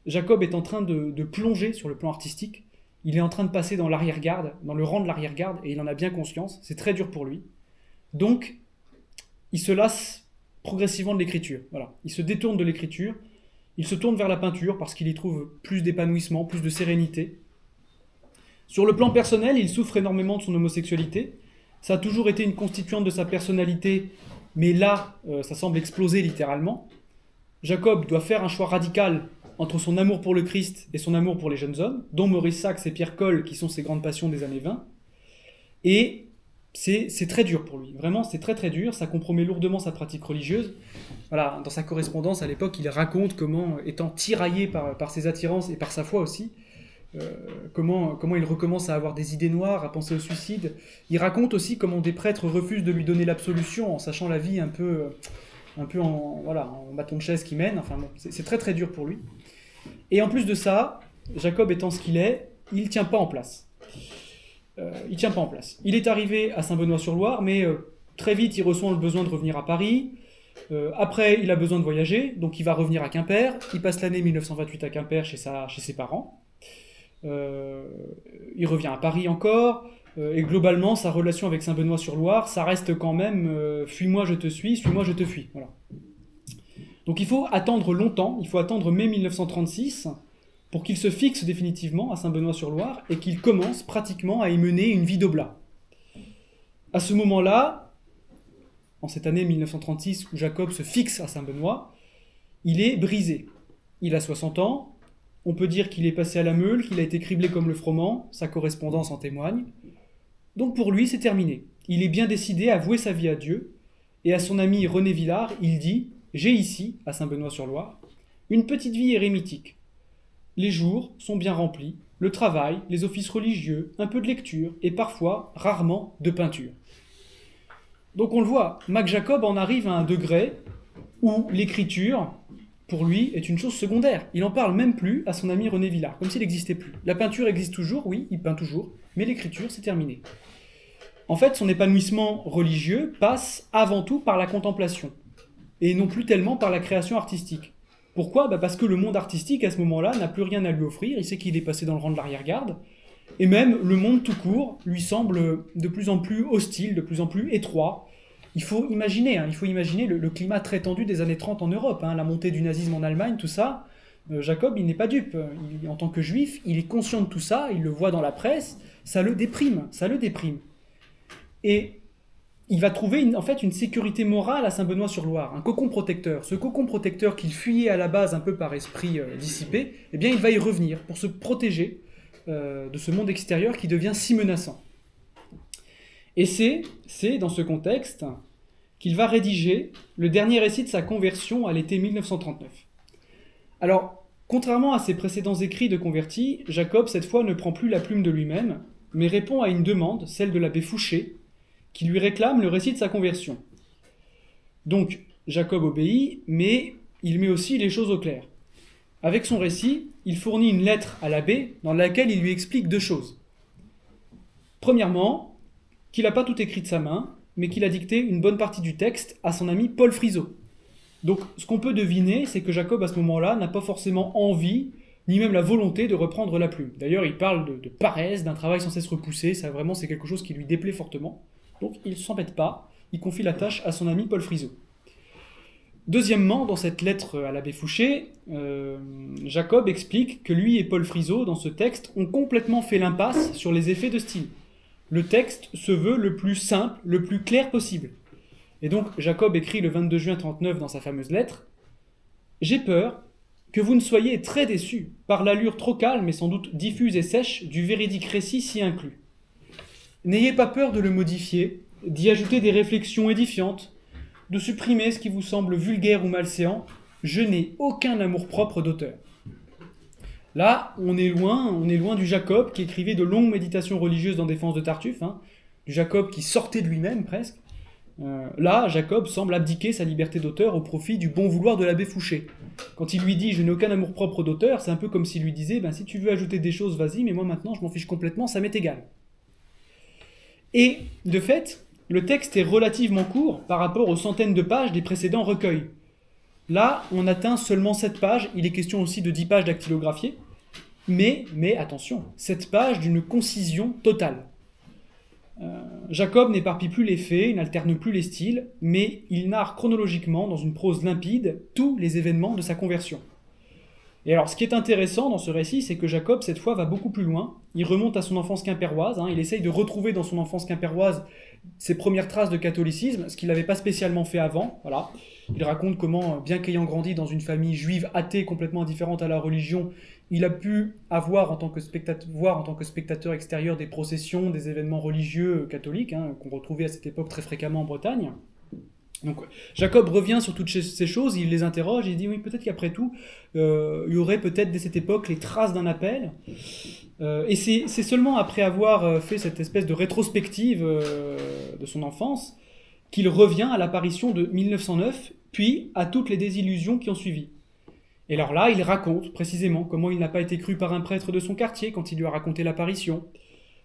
Jacob est en train de plonger sur le plan artistique. Il est en train de passer dans l'arrière-garde, dans le rang de l'arrière-garde, et il en a bien conscience. C'est très dur pour lui. Donc, il se lasse progressivement de l'écriture. Voilà. Il se détourne de l'écriture. Il se tourne vers la peinture parce qu'il y trouve plus d'épanouissement, plus de sérénité. Sur le plan personnel, il souffre énormément de son homosexualité. Ça a toujours été une constituante de sa personnalité, mais là, ça semble exploser littéralement. Jacob doit faire un choix radical entre son amour pour le Christ et son amour pour les jeunes hommes, dont Maurice Sacks et Pierre Coll, qui sont ses grandes passions des années 20. Et c'est très dur pour lui. Vraiment, c'est très très dur. Ça compromet lourdement sa pratique religieuse. Voilà, dans sa correspondance à l'époque, il raconte comment, étant tiraillé par ses attirances et par sa foi aussi, comment il recommence à avoir des idées noires, à penser au suicide. Il raconte aussi comment des prêtres refusent de lui donner l'absolution en sachant la vie un peu en bâton de chaise qui mène. Enfin bon, c'est très très dur pour lui. Et en plus de ça, Jacob étant ce qu'il est, il tient pas en place. Il est arrivé à Saint-Benoît-sur-Loire, mais très vite il ressent le besoin de revenir à Paris. Après, il a besoin de voyager, donc il va revenir à Quimper. Il passe l'année 1928 à Quimper chez ses parents. Il revient à Paris encore. Et globalement, sa relation avec Saint-Benoît-sur-Loire, ça reste quand même fuis-moi, je te suis, suis-moi, je te fuis. Voilà. Donc il faut attendre longtemps, il faut attendre mai 1936 pour qu'il se fixe définitivement à Saint-Benoît-sur-Loire et qu'il commence pratiquement à y mener une vie d'oblat. À ce moment-là, en cette année 1936 où Jacob se fixe à Saint-Benoît, il est brisé. Il a 60 ans, on peut dire qu'il est passé à la meule, qu'il a été criblé comme le froment, sa correspondance en témoigne. Donc pour lui, c'est terminé. Il est bien décidé à vouer sa vie à Dieu, et à son ami René Villard, il dit « J'ai ici, à Saint-Benoît-sur-Loire, une petite vie érémitique. Les jours sont bien remplis, le travail, les offices religieux, un peu de lecture, et parfois, rarement, de peinture. » Donc on le voit, Mac Jacob en arrive à un degré où l'écriture, pour lui, est une chose secondaire. Il n'en parle même plus à son ami René Villard, comme s'il n'existait plus. La peinture existe toujours, oui, il peint toujours, mais l'écriture, c'est terminé. En fait, son épanouissement religieux passe avant tout par la contemplation, et non plus tellement par la création artistique. Pourquoi ? Parce que le monde artistique, à ce moment-là, n'a plus rien à lui offrir, il sait qu'il est passé dans le rang de l'arrière-garde, et même le monde tout court lui semble de plus en plus hostile, de plus en plus étroit. Il faut imaginer le climat très tendu des années 30 en Europe, la montée du nazisme en Allemagne, tout ça. Jacob, il n'est pas dupe. En tant que juif, il est conscient de tout ça, il le voit dans la presse, ça le déprime. Et il va trouver une sécurité morale à Saint-Benoît-sur-Loire, un cocon protecteur. Ce cocon protecteur qu'il fuyait à la base un peu par esprit dissipé, eh bien il va y revenir pour se protéger de ce monde extérieur qui devient si menaçant. Et c'est dans ce contexte qu'il va rédiger le dernier récit de sa conversion à l'été 1939. Alors, contrairement à ses précédents écrits de converti, Jacob, cette fois, ne prend plus la plume de lui-même, mais répond à une demande, celle de l'abbé Fouché, qui lui réclame le récit de sa conversion. Donc, Jacob obéit, mais il met aussi les choses au clair. Avec son récit, il fournit une lettre à l'abbé dans laquelle il lui explique deux choses. Premièrement, qu'il n'a pas tout écrit de sa main, mais qu'il a dicté une bonne partie du texte à son ami Paul Frisot. Donc, ce qu'on peut deviner, c'est que Jacob, à ce moment-là, n'a pas forcément envie, ni même la volonté de reprendre la plume. D'ailleurs, il parle de paresse, d'un travail sans cesse repoussé, ça vraiment, c'est quelque chose qui lui déplaît fortement. Donc, il ne s'embête pas, il confie la tâche à son ami Paul Frisot. Deuxièmement, dans cette lettre à l'abbé Fouché, Jacob explique que lui et Paul Frisot, dans ce texte, ont complètement fait l'impasse sur les effets de style. Le texte se veut le plus simple, le plus clair possible. Et donc, Jacob écrit le 22 juin 1939 dans sa fameuse lettre « J'ai peur que vous ne soyez très déçus par l'allure trop calme et sans doute diffuse et sèche du véridique récit si inclus. N'ayez pas peur de le modifier, d'y ajouter des réflexions édifiantes, de supprimer ce qui vous semble vulgaire ou malséant. Je n'ai aucun amour-propre d'auteur. » Là, on est loin du Jacob qui écrivait de longues méditations religieuses en défense de Tartuffe, du Jacob qui sortait de lui-même presque. Là, Jacob semble abdiquer sa liberté d'auteur au profit du bon vouloir de l'abbé Fouché. Quand il lui dit « je n'ai aucun amour-propre d'auteur », c'est un peu comme s'il lui disait « si tu veux ajouter des choses, vas-y, mais moi maintenant je m'en fiche complètement, ça m'est égal ». Et, de fait, le texte est relativement court par rapport aux centaines de pages des précédents recueils. Là, on atteint seulement 7 pages, il est question aussi de 10 pages dactylographiées, mais attention, 7 pages d'une concision totale. Jacob n'éparpille plus les faits, il n'alterne plus les styles, mais il narre chronologiquement, dans une prose limpide, tous les événements de sa conversion. Et alors, ce qui est intéressant dans ce récit, c'est que Jacob, cette fois, va beaucoup plus loin. Il remonte à son enfance quimpéroise, il essaye de retrouver dans son enfance quimpéroise ses premières traces de catholicisme, ce qu'il n'avait pas spécialement fait avant. Voilà. Il raconte comment, bien qu'ayant grandi dans une famille juive athée complètement indifférente à la religion, il a pu voir en tant que spectateur extérieur des processions, des événements religieux catholiques, qu'on retrouvait à cette époque très fréquemment en Bretagne. Donc Jacob revient sur toutes ces choses, il les interroge, il dit oui, peut-être qu'après tout, il y aurait peut-être dès cette époque les traces d'un appel. Et c'est seulement après avoir fait cette espèce de rétrospective de son enfance qu'il revient à l'apparition de 1909, puis à toutes les désillusions qui ont suivi. Et alors là, il raconte précisément comment il n'a pas été cru par un prêtre de son quartier quand il lui a raconté l'apparition.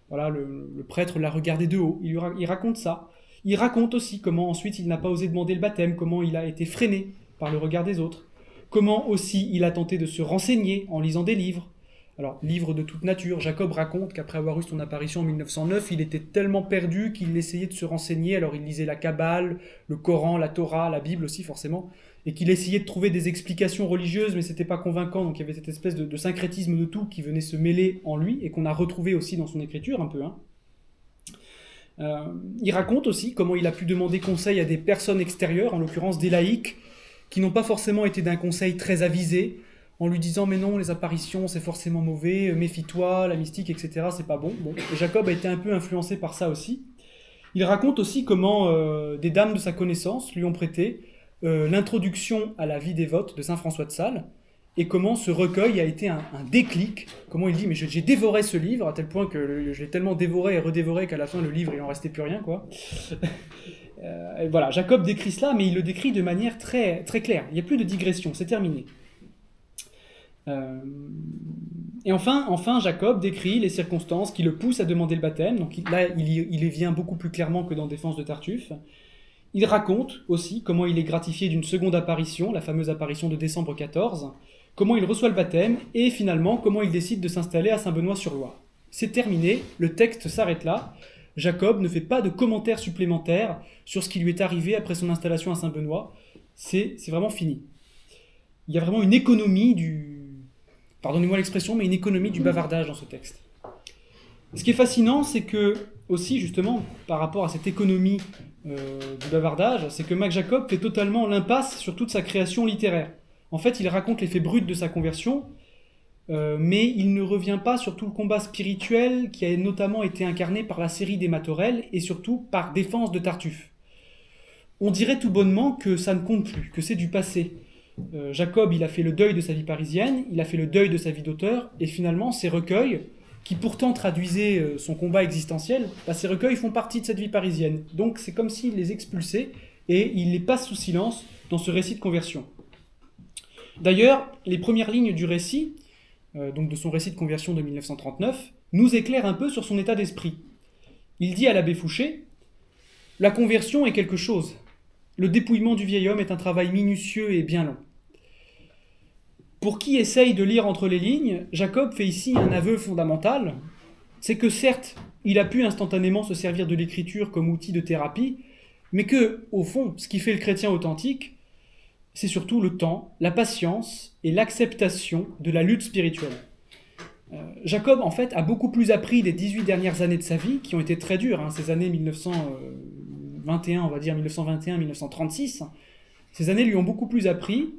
Voilà, le prêtre l'a regardé de haut, il raconte ça. Il raconte aussi comment ensuite il n'a pas osé demander le baptême, comment il a été freiné par le regard des autres, comment aussi il a tenté de se renseigner en lisant des livres. Alors, livres de toute nature. Jacob raconte qu'après avoir eu son apparition en 1909, il était tellement perdu qu'il essayait de se renseigner. Alors, il lisait la Kabbale, le Coran, la Torah, la Bible aussi forcément, et qu'il essayait de trouver des explications religieuses, mais c'était pas convaincant. Donc, il y avait cette espèce de syncrétisme de tout qui venait se mêler en lui et qu'on a retrouvé aussi dans son écriture un peu. Il raconte aussi comment il a pu demander conseil à des personnes extérieures, en l'occurrence des laïcs, qui n'ont pas forcément été d'un conseil très avisé, en lui disant « mais non, les apparitions, c'est forcément mauvais, méfie-toi, la mystique, etc., c'est pas bon. » Et Jacob a été un peu influencé par ça aussi. Il raconte aussi comment des dames de sa connaissance lui ont prêté l'introduction à la vie dévote de saint François de Sales, et comment ce recueil a été un déclic, comment il dit « mais j'ai dévoré ce livre, à tel point que je l'ai tellement dévoré et redévoré qu'à la fin, le livre, il en restait plus rien, quoi. » Voilà, Jacob décrit cela, mais il le décrit de manière très, très claire. Il n'y a plus de digression, c'est terminé. Et enfin, Jacob décrit les circonstances qui le poussent à demander le baptême. Donc là, il y vient beaucoup plus clairement que dans Défense de Tartuffe. Il raconte aussi comment il est gratifié d'une seconde apparition, la fameuse apparition de décembre 14, comment il reçoit le baptême, et finalement comment il décide de s'installer à Saint-Benoît-sur-Loire. C'est terminé, le texte s'arrête là. Jacob ne fait pas de commentaires supplémentaires sur ce qui lui est arrivé après son installation à Saint-Benoît. C'est vraiment fini. Il y a vraiment une économie pardonnez-moi l'expression, mais une économie du bavardage dans ce texte. Ce qui est fascinant, c'est que, aussi justement, par rapport à cette économie du bavardage, c'est que Max Jacob fait totalement l'impasse sur toute sa création littéraire. En fait, il raconte les faits bruts de sa conversion, mais il ne revient pas sur tout le combat spirituel qui a notamment été incarné par la série des Mathorel et surtout par Défense de Tartuffe. On dirait tout bonnement que ça ne compte plus, que c'est du passé. Jacob, il a fait le deuil de sa vie parisienne, il a fait le deuil de sa vie d'auteur, et finalement, ces recueils, qui pourtant traduisaient son combat existentiel, ces recueils font partie de cette vie parisienne. Donc c'est comme s'il les expulsait, et il les passe sous silence dans ce récit de conversion. D'ailleurs, les premières lignes du récit, donc de son récit de conversion de 1939, nous éclairent un peu sur son état d'esprit. Il dit à l'abbé Fouché « La conversion est quelque chose. Le dépouillement du vieil homme est un travail minutieux et bien long. » Pour qui essaye de lire entre les lignes, Jacob fait ici un aveu fondamental, c'est que certes, il a pu instantanément se servir de l'écriture comme outil de thérapie, mais que, au fond, ce qui fait le chrétien authentique, c'est surtout le temps, la patience et l'acceptation de la lutte spirituelle. Jacob, en fait, a beaucoup plus appris des 18 dernières années de sa vie, qui ont été très dures, ces années 1921, on va dire 1921-1936. Ces années lui ont beaucoup plus appris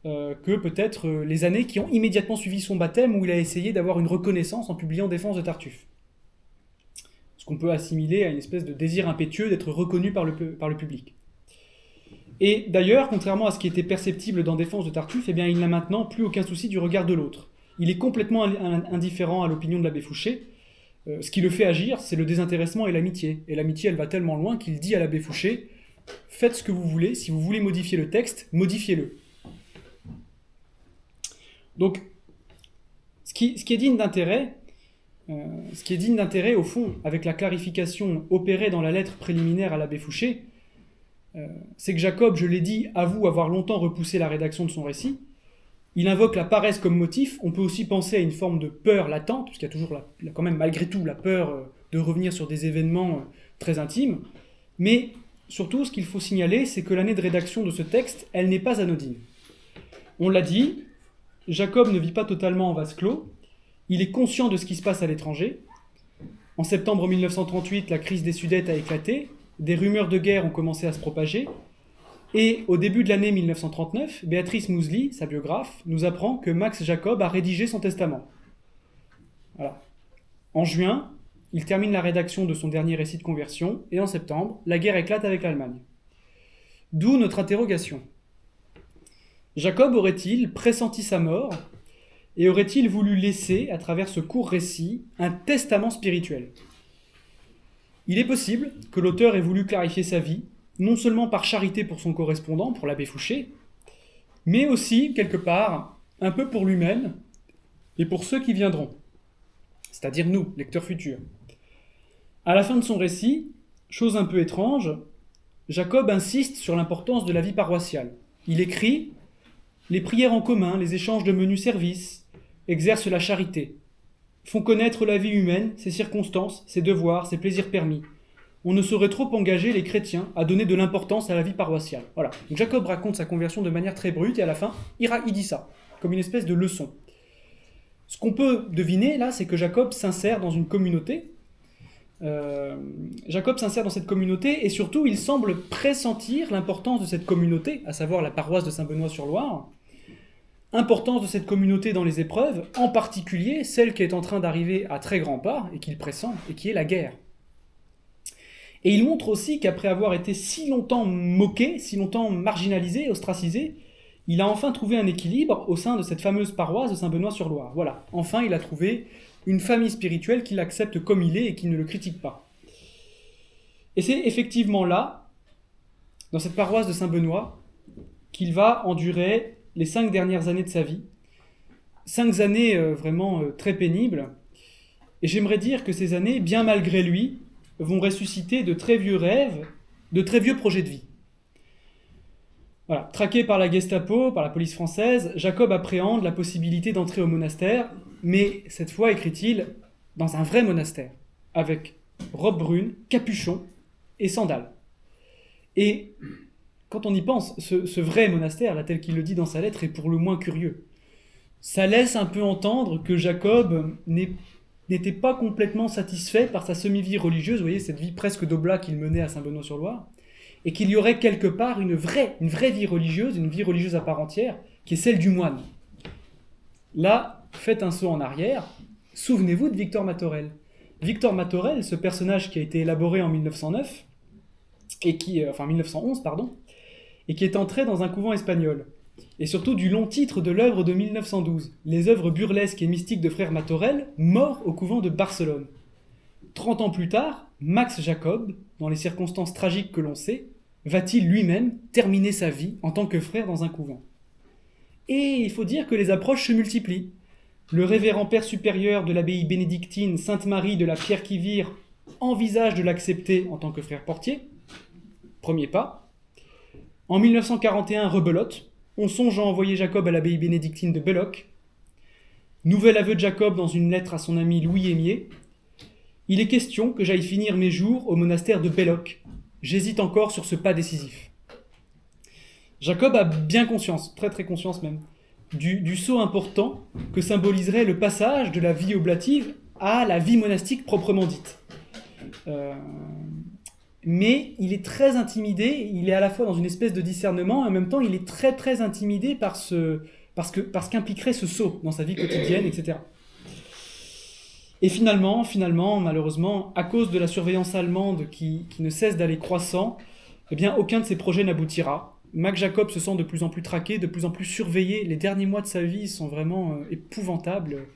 que peut-être les années qui ont immédiatement suivi son baptême, où il a essayé d'avoir une reconnaissance en publiant Défense de Tartuffe. Ce qu'on peut assimiler à une espèce de désir impétueux d'être reconnu par le public. Et d'ailleurs, contrairement à ce qui était perceptible dans Défense de Tartuffe, eh bien, il n'a maintenant plus aucun souci du regard de l'autre. Il est complètement indifférent à l'opinion de l'abbé Fouché. Ce qui le fait agir, c'est le désintéressement et l'amitié. Et l'amitié, elle va tellement loin qu'il dit à l'abbé Fouché « Faites ce que vous voulez, si vous voulez modifier le texte, modifiez-le. » Donc, ce qui est digne d'intérêt, au fond, avec la clarification opérée dans la lettre préliminaire à l'abbé Fouché, c'est que Jacob, je l'ai dit, avoue avoir longtemps repoussé la rédaction de son récit. Il invoque la paresse comme motif. On peut aussi penser à une forme de peur latente, parce qu'il y a toujours quand même malgré tout la peur de revenir sur des événements très intimes. Mais surtout, ce qu'il faut signaler, c'est que l'année de rédaction de ce texte, elle n'est pas anodine. On l'a dit, Jacob ne vit pas totalement en vase clos. Il est conscient de ce qui se passe à l'étranger. En septembre 1938, la crise des Sudètes a éclaté. Des rumeurs de guerre ont commencé à se propager. Et au début de l'année 1939, Béatrice Mouzely, sa biographe, nous apprend que Max Jacob a rédigé son testament. Voilà. En juin, il termine la rédaction de son dernier récit de conversion, et en septembre, la guerre éclate avec l'Allemagne. D'où notre interrogation. Jacob aurait-il pressenti sa mort, et aurait-il voulu laisser, à travers ce court récit, un testament spirituel ? Il est possible que l'auteur ait voulu clarifier sa vie, non seulement par charité pour son correspondant, pour l'abbé Fouché, mais aussi, quelque part, un peu pour lui-même et pour ceux qui viendront, c'est-à-dire nous, lecteurs futurs. À la fin de son récit, chose un peu étrange, Jacob insiste sur l'importance de la vie paroissiale. Il écrit « Les prières en commun, les échanges de menus services exercent la charité, font connaître la vie humaine, ses circonstances, ses devoirs, ses plaisirs permis. On ne saurait trop engager les chrétiens à donner de l'importance à la vie paroissiale. » Voilà. Donc Jacob raconte sa conversion de manière très brute, et à la fin, il dit ça, comme une espèce de leçon. Ce qu'on peut deviner, là, c'est que Jacob s'insère dans une communauté. Jacob s'insère dans cette communauté, et surtout, il semble pressentir l'importance de cette communauté, à savoir la paroisse de Saint-Benoît-sur-Loire, importance de cette communauté dans les épreuves, en particulier celle qui est en train d'arriver à très grands pas, et qu'il pressent, et qui est la guerre. Et il montre aussi qu'après avoir été si longtemps moqué, si longtemps marginalisé, ostracisé, il a enfin trouvé un équilibre au sein de cette fameuse paroisse de Saint-Benoît-sur-Loire. Voilà, enfin il a trouvé une famille spirituelle qui l'accepte comme il est et qui ne le critique pas. Et c'est effectivement là, dans cette paroisse de Saint-Benoît, qu'il va endurer les 5 dernières années de sa vie. 5 années vraiment très pénibles. Et j'aimerais dire que ces années, bien malgré lui, vont ressusciter de très vieux rêves, de très vieux projets de vie. Voilà. Traqué par la Gestapo, par la police française, Jacob appréhende la possibilité d'entrer au monastère, mais cette fois, écrit-il, dans un vrai monastère, avec robe brune, capuchon et sandales. Et quand on y pense, ce vrai monastère, là, tel qu'il le dit dans sa lettre, est pour le moins curieux. Ça laisse un peu entendre que Jacob n'était pas complètement satisfait par sa semi-vie religieuse, vous voyez, cette vie presque d'oblat qu'il menait à Saint-Benoît-sur-Loire, et qu'il y aurait quelque part une vraie vie religieuse, une vie religieuse à part entière, qui est celle du moine. Là, faites un saut en arrière, souvenez-vous de Victor Matorel. Victor Matorel, ce personnage qui a été élaboré en 1909, 1911, pardon, et qui est entré dans un couvent espagnol. Et surtout du long titre de l'œuvre de 1912, les œuvres burlesques et mystiques de frère Matorel, mort au couvent de Barcelone. 30 ans plus tard, Max Jacob, dans les circonstances tragiques que l'on sait, va-t-il lui-même terminer sa vie en tant que frère dans un couvent. Et il faut dire que les approches se multiplient. Le révérend père supérieur de l'abbaye bénédictine Sainte-Marie de la Pierre-qui-Vire envisage de l'accepter en tant que frère portier. Premier pas. En 1941, rebelote. On songe à envoyer Jacob à l'abbaye bénédictine de Belloc. Nouvel aveu de Jacob dans une lettre à son ami Louis Aimier. Il est question que j'aille finir mes jours au monastère de Belloc. J'hésite encore sur ce pas décisif. Jacob a bien conscience, très très conscience même, du saut important que symboliserait le passage de la vie oblative à la vie monastique proprement dite. Mais il est très intimidé, il est à la fois dans une espèce de discernement, et en même temps il est très très intimidé parce qu'impliquerait ce saut dans sa vie quotidienne, etc. Et finalement, malheureusement, à cause de la surveillance allemande qui ne cesse d'aller croissant, eh bien aucun de ses projets n'aboutira. Max Jacob se sent de plus en plus traqué, de plus en plus surveillé. Les derniers mois de sa vie sont vraiment épouvantables.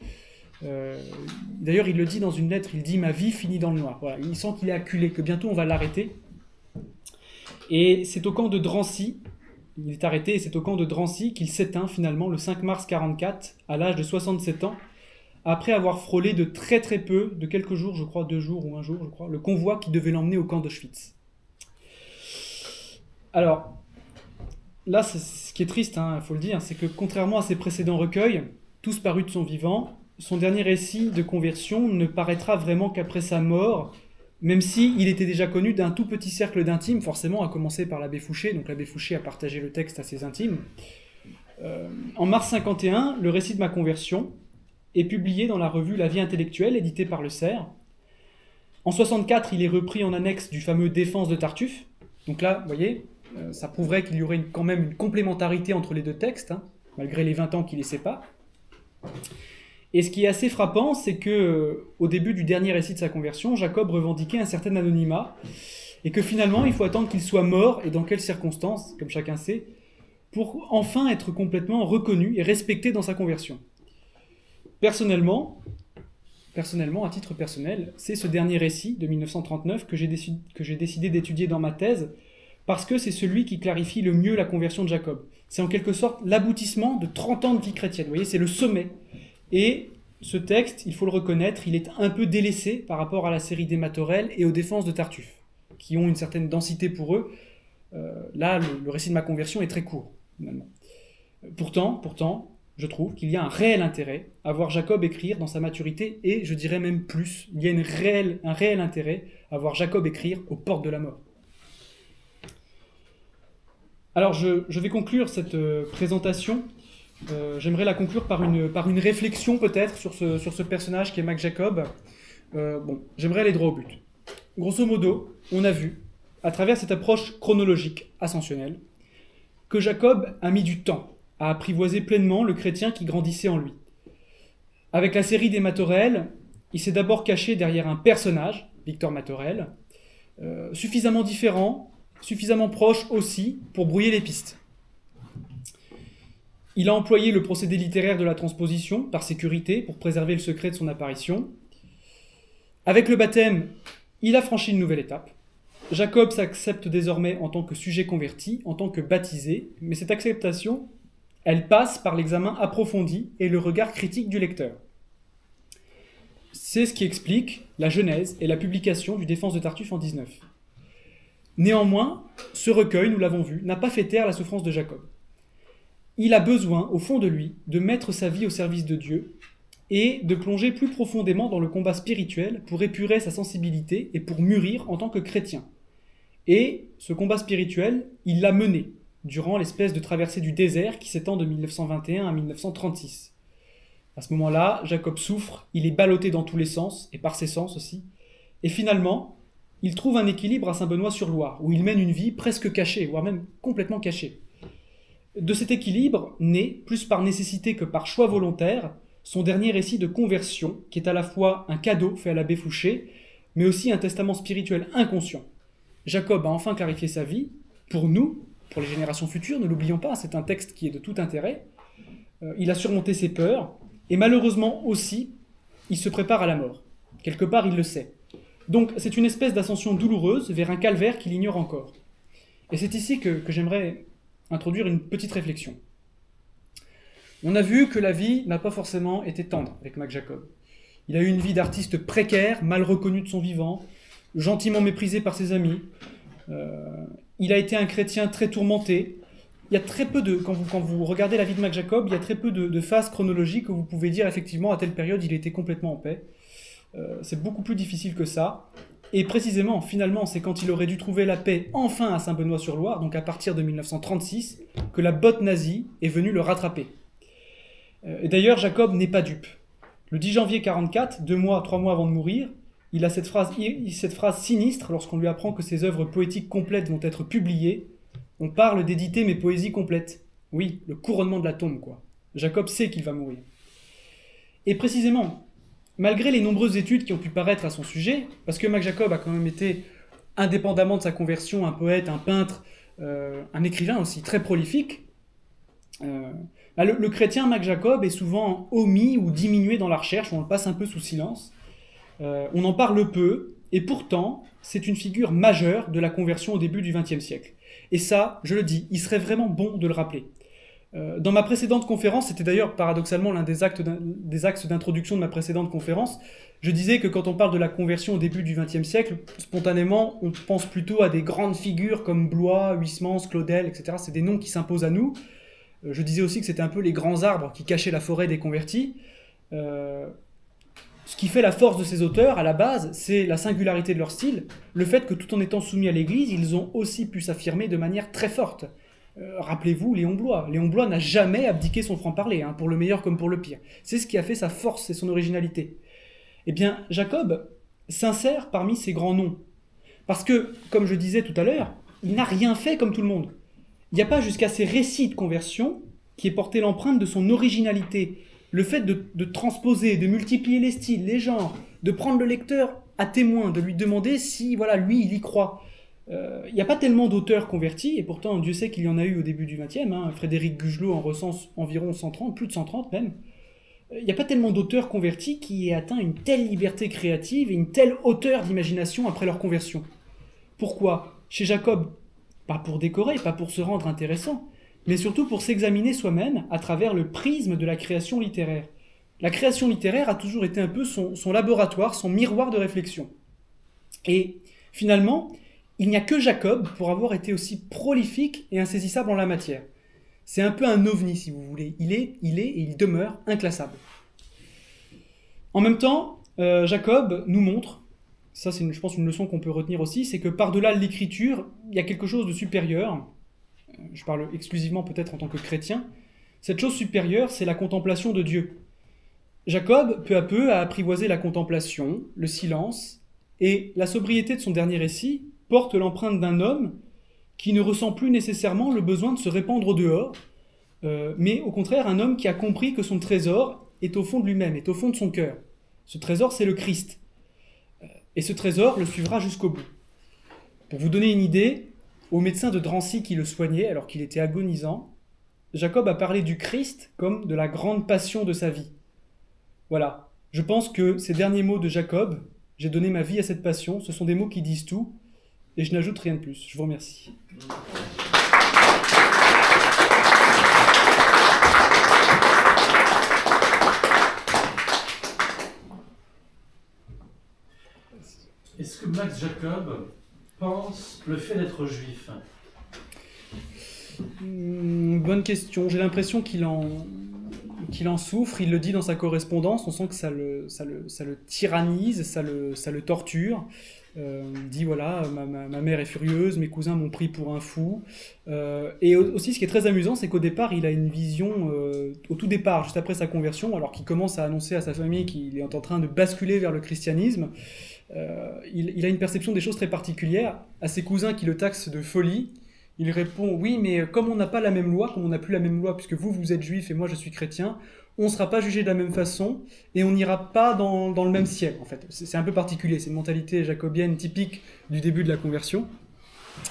D'ailleurs, il le dit dans une lettre, il dit « Ma vie finit dans le noir ». Voilà, il sent qu'il est acculé, que bientôt on va l'arrêter. Et c'est au camp de Drancy, il est arrêté, et c'est au camp de Drancy qu'il s'éteint finalement le 5 mars 1944, à l'âge de 67 ans, après avoir frôlé de très très peu, de quelques jours, je crois, 2 jours ou 1 jour, je crois, le convoi qui devait l'emmener au camp d'Auschwitz. Alors, là, ce qui est triste, il faut le dire, c'est que contrairement à ses précédents recueils, tous parus de son vivant, son dernier récit de conversion ne paraîtra vraiment qu'après sa mort, même s'il était déjà connu d'un tout petit cercle d'intimes, forcément, à commencer par l'abbé Fouché, donc l'abbé Fouché a partagé le texte à ses intimes. En mars 1951, le récit de ma conversion est publié dans la revue La Vie intellectuelle, éditée par le Cerf. En 1964, il est repris en annexe du fameux Défense de Tartuffe. Donc là, vous voyez, ça prouverait qu'il y aurait quand même une complémentarité entre les deux textes, malgré les 20 ans qui les séparent. Et ce qui est assez frappant, c'est que au début du dernier récit de sa conversion, Jacob revendiquait un certain anonymat, et que finalement, il faut attendre qu'il soit mort, et dans quelles circonstances, comme chacun sait, pour enfin être complètement reconnu et respecté dans sa conversion. Personnellement, à titre personnel, c'est ce dernier récit de 1939 que j'ai décidé d'étudier dans ma thèse, parce que c'est celui qui clarifie le mieux la conversion de Jacob. C'est en quelque sorte l'aboutissement de 30 ans de vie chrétienne. Vous voyez, c'est le sommet. Et ce texte, il faut le reconnaître, il est un peu délaissé par rapport à la série des Matorel et aux Défenses de Tartuffe, qui ont une certaine densité pour eux. Là, le récit de ma conversion est très court, finalement. Pourtant, je trouve qu'il y a un réel intérêt à voir Jacob écrire dans sa maturité, et je dirais même plus, il y a un réel intérêt à voir Jacob écrire aux portes de la mort. Alors, je vais conclure cette présentation. J'aimerais la conclure par une réflexion peut-être sur ce personnage qui est Max Jacob. J'aimerais aller droit au but. Grosso modo, on a vu, à travers cette approche chronologique ascensionnelle, que Jacob a mis du temps à apprivoiser pleinement le chrétien qui grandissait en lui. Avec la série des Matorel, il s'est d'abord caché derrière un personnage, Victor Matorel, suffisamment différent, suffisamment proche aussi, pour brouiller les pistes. Il a employé le procédé littéraire de la transposition, par sécurité, pour préserver le secret de son apparition. Avec le baptême, il a franchi une nouvelle étape. Jacob s'accepte désormais en tant que sujet converti, en tant que baptisé, mais cette acceptation, elle passe par l'examen approfondi et le regard critique du lecteur. C'est ce qui explique la genèse et la publication du Défense de Tartuffe en 19. Néanmoins, ce recueil, nous l'avons vu, n'a pas fait taire la souffrance de Jacob. Il a besoin, au fond de lui, de mettre sa vie au service de Dieu et de plonger plus profondément dans le combat spirituel pour épurer sa sensibilité et pour mûrir en tant que chrétien. Et ce combat spirituel, il l'a mené durant l'espèce de traversée du désert qui s'étend de 1921 à 1936. À ce moment-là, Jacob souffre, il est ballotté dans tous les sens, et par ses sens aussi. Et finalement, il trouve un équilibre à Saint-Benoît-sur-Loire, où il mène une vie presque cachée, voire même complètement cachée. De cet équilibre naît, plus par nécessité que par choix volontaire, son dernier récit de conversion, qui est à la fois un cadeau fait à l'abbé Fouché, mais aussi un testament spirituel inconscient. Jacob a enfin clarifié sa vie, pour nous, pour les générations futures, ne l'oublions pas, c'est un texte qui est de tout intérêt. Il a surmonté ses peurs, et malheureusement aussi, il se prépare à la mort. Quelque part, il le sait. Donc, c'est une espèce d'ascension douloureuse vers un calvaire qu'il ignore encore. Et c'est ici que j'aimerais introduire une petite réflexion. On a vu que la vie n'a pas forcément été tendre avec Mac Jacob. Il a eu une vie d'artiste précaire, mal reconnu de son vivant, gentiment méprisé par ses amis. Il a été un chrétien très tourmenté. Il y a très peu de, quand vous regardez la vie de Mac Jacob, il y a très peu de phases chronologiques où vous pouvez dire effectivement à telle période il était complètement en paix. C'est beaucoup plus difficile que ça. Et précisément, finalement, c'est quand il aurait dû trouver la paix enfin à Saint-Benoît-sur-Loire, donc à partir de 1936, que la botte nazie est venue le rattraper. Et d'ailleurs, Jacob n'est pas dupe. Le 10 janvier 1944, 3 mois avant de mourir, il a cette phrase sinistre lorsqu'on lui apprend que ses œuvres poétiques complètes vont être publiées. On parle d'éditer mes poésies complètes. Oui, le couronnement de la tombe, quoi. Jacob sait qu'il va mourir. Et précisément, malgré les nombreuses études qui ont pu paraître à son sujet, parce que Mac Jacob a quand même été, indépendamment de sa conversion, un poète, un peintre, un écrivain aussi très prolifique, le chrétien Mac Jacob est souvent omis ou diminué dans la recherche, on le passe un peu sous silence. On en parle peu, et pourtant, c'est une figure majeure de la conversion au début du XXe siècle. Et ça, je le dis, il serait vraiment bon de le rappeler. Dans ma précédente conférence, c'était d'ailleurs paradoxalement l'un des axes d'introduction de ma précédente conférence, je disais que quand on parle de la conversion au début du XXe siècle, spontanément, on pense plutôt à des grandes figures comme Blois, Huysmans, Claudel, etc. C'est des noms qui s'imposent à nous. Je disais aussi que c'était un peu les grands arbres qui cachaient la forêt des convertis. Ce qui fait la force de ces auteurs, à la base, c'est la singularité de leur style, le fait que tout en étant soumis à l'Église, ils ont aussi pu s'affirmer de manière très forte. Rappelez-vous Léon Bloy. Léon Bloy n'a jamais abdiqué son franc-parler, pour le meilleur comme pour le pire. C'est ce qui a fait sa force et son originalité. Eh bien, Jacob s'insère parmi ces grands noms. Parce que, comme je disais tout à l'heure, il n'a rien fait comme tout le monde. Il n'y a pas jusqu'à ses récits de conversion qui ait porté l'empreinte de son originalité. Le fait de transposer, de multiplier les styles, les genres, de prendre le lecteur à témoin, de lui demander si, lui, il y croit. Il n'y a pas tellement d'auteurs convertis, et pourtant Dieu sait qu'il y en a eu au début du XXe, Frédéric Gugelot en recense environ 130, plus de 130 même. Il n'y a pas tellement d'auteurs convertis qui aient atteint une telle liberté créative et une telle hauteur d'imagination après leur conversion. Pourquoi ? Chez Jacob, pas pour décorer, pas pour se rendre intéressant, mais surtout pour s'examiner soi-même à travers le prisme de la création littéraire. La création littéraire a toujours été un peu son laboratoire, son miroir de réflexion. Et finalement, il n'y a que Jacob pour avoir été aussi prolifique et insaisissable en la matière. C'est un peu un ovni, si vous voulez. Il est et il demeure inclassable. En même temps, Jacob nous montre, ça c'est je pense une leçon qu'on peut retenir aussi, c'est que par-delà l'écriture, il y a quelque chose de supérieur. Je parle exclusivement peut-être en tant que chrétien. Cette chose supérieure, c'est la contemplation de Dieu. Jacob, peu à peu, a apprivoisé la contemplation, le silence, et la sobriété de son dernier récit porte l'empreinte d'un homme qui ne ressent plus nécessairement le besoin de se répandre au dehors, mais au contraire un homme qui a compris que son trésor est au fond de lui-même, est au fond de son cœur. Ce trésor, c'est le Christ. Et ce trésor le suivra jusqu'au bout. Pour vous donner une idée, au médecin de Drancy qui le soignait alors qu'il était agonisant, Jacob a parlé du Christ comme de la grande passion de sa vie. Voilà, je pense que ces derniers mots de Jacob, j'ai donné ma vie à cette passion, ce sont des mots qui disent tout, et je n'ajoute rien de plus. Je vous remercie. Est-ce que Max Jacob pense le fait d'être juif? Bonne question. J'ai l'impression qu'il en souffre. Il le dit dans sa correspondance. On sent que ça le tyrannise, ça le torture. Il dit voilà, ma mère est furieuse, mes cousins m'ont pris pour un fou. Et aussi, ce qui est très amusant, c'est qu'au départ, il a une vision, au tout départ, juste après sa conversion, alors qu'il commence à annoncer à sa famille qu'il est en train de basculer vers le christianisme. Il a une perception des choses très particulières. À ses cousins qui le taxent de folie, il répond oui, mais comme on n'a pas la même loi, comme on n'a plus la même loi, puisque vous êtes juif et moi je suis chrétien, on ne sera pas jugé de la même façon et on n'ira pas dans le même ciel, en fait. C'est un peu particulier, c'est une mentalité jacobienne typique du début de la conversion.